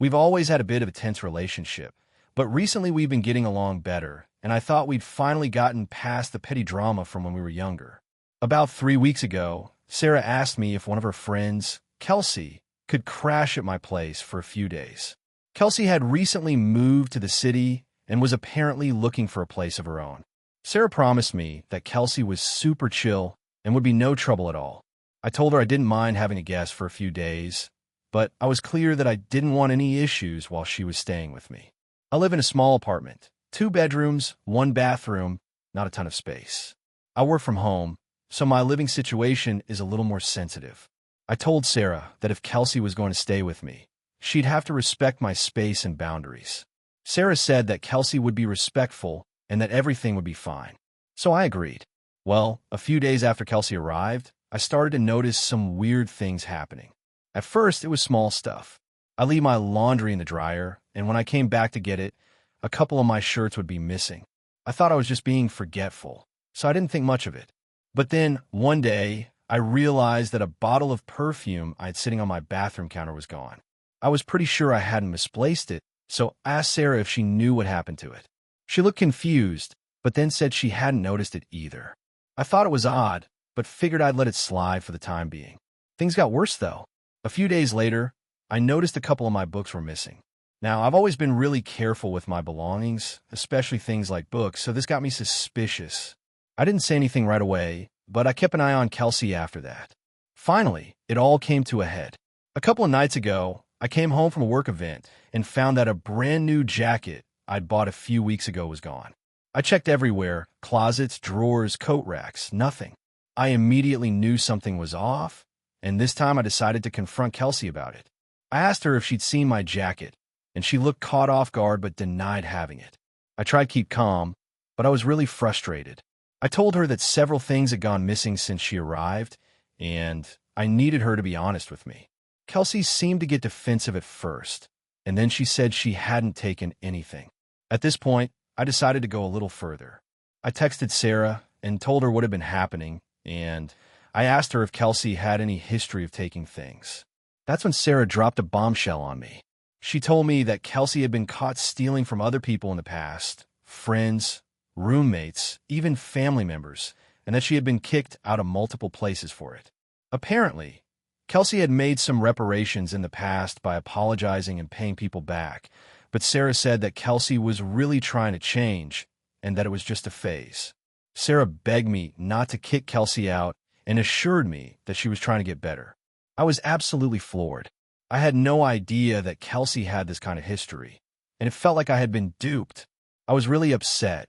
We've always had a bit of a tense relationship, but recently we've been getting along better, and I thought we'd finally gotten past the petty drama from when we were younger. About 3 weeks ago, Sarah asked me if one of her friends, Kelsey, could crash at my place for a few days. Kelsey had recently moved to the city and was apparently looking for a place of her own. Sarah promised me that Kelsey was super chill and would be no trouble at all. I told her I didn't mind having a guest for a few days, but I was clear that I didn't want any issues while she was staying with me. I live in a small apartment, 2 bedrooms, 1 bathroom, not a ton of space. I work from home, so my living situation is a little more sensitive. I told Sarah that if Kelsey was going to stay with me, she'd have to respect my space and boundaries. Sarah said that Kelsey would be respectful and that everything would be fine. So I agreed. Well, a few days after Kelsey arrived, I started to notice some weird things happening. At first, it was small stuff. I leave my laundry in the dryer, and when I came back to get it, a couple of my shirts would be missing. I thought I was just being forgetful, so I didn't think much of it. But then, one day, I realized that a bottle of perfume I had sitting on my bathroom counter was gone. I was pretty sure I hadn't misplaced it, so I asked Sarah if she knew what happened to it. She looked confused, but then said she hadn't noticed it either. I thought it was odd, but figured I'd let it slide for the time being. Things got worse, though. A few days later, I noticed a couple of my books were missing. Now, I've always been really careful with my belongings, especially things like books, so this got me suspicious. I didn't say anything right away, but I kept an eye on Kelsey after that. Finally, it all came to a head. A couple of nights ago, I came home from a work event and found that a brand new jacket I'd bought a few weeks ago was gone. I checked everywhere, closets, drawers, coat racks, nothing. I immediately knew something was off, and this time I decided to confront Kelsey about it. I asked her if she'd seen my jacket, and she looked caught off guard but denied having it. I tried to keep calm, but I was really frustrated. I told her that several things had gone missing since she arrived, and I needed her to be honest with me. Kelsey seemed to get defensive at first, and then she said she hadn't taken anything. At this point, I decided to go a little further. I texted Sarah and told her what had been happening, and I asked her if Kelsey had any history of taking things. That's when Sarah dropped a bombshell on me. She told me that Kelsey had been caught stealing from other people in the past, friends, roommates, even family members, and that she had been kicked out of multiple places for it. Apparently, Kelsey had made some reparations in the past by apologizing and paying people back, but Sarah said that Kelsey was really trying to change and that it was just a phase. Sarah begged me not to kick Kelsey out and assured me that she was trying to get better. I was absolutely floored. I had no idea that Kelsey had this kind of history, and it felt like I had been duped. I was really upset,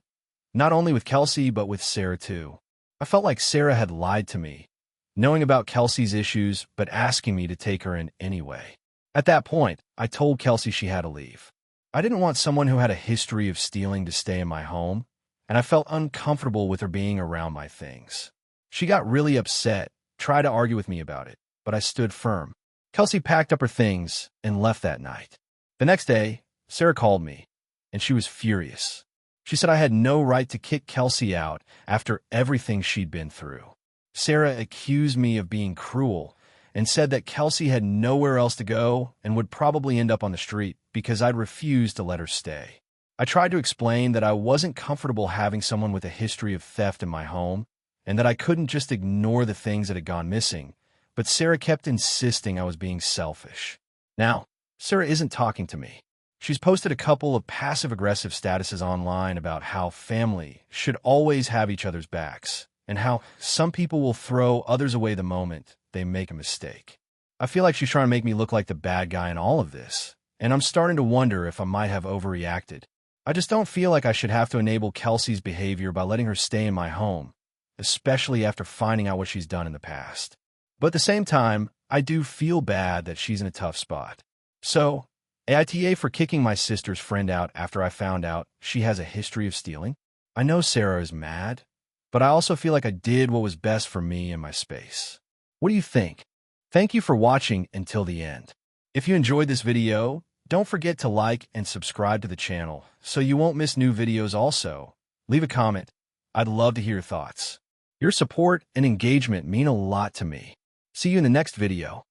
not only with Kelsey, but with Sarah too. I felt like Sarah had lied to me, knowing about Kelsey's issues, but asking me to take her in anyway. At that point, I told Kelsey she had to leave. I didn't want someone who had a history of stealing to stay in my home, and I felt uncomfortable with her being around my things. She got really upset, tried to argue with me about it, but I stood firm. Kelsey packed up her things and left that night. The next day, Sarah called me, and she was furious. She said I had no right to kick Kelsey out after everything she'd been through. Sarah accused me of being cruel and said that Kelsey had nowhere else to go and would probably end up on the street because I'd refused to let her stay. I tried to explain that I wasn't comfortable having someone with a history of theft in my home and that I couldn't just ignore the things that had gone missing, but Sarah kept insisting I was being selfish. Now, Sarah isn't talking to me. She's posted a couple of passive-aggressive statuses online about how family should always have each other's backs, and how some people will throw others away the moment they make a mistake. I feel like she's trying to make me look like the bad guy in all of this, and I'm starting to wonder if I might have overreacted. I just don't feel like I should have to enable Kelsey's behavior by letting her stay in my home, especially after finding out what she's done in the past. But at the same time, I do feel bad that she's in a tough spot. So, AITA for kicking my sister's friend out after I found out she has a history of stealing. I know Sarah is mad, but I also feel like I did what was best for me and my space. What do you think? Thank you for watching until the end. If you enjoyed this video, don't forget to like and subscribe to the channel so you won't miss new videos also. Leave a comment. I'd love to hear your thoughts. Your support and engagement mean a lot to me. See you in the next video.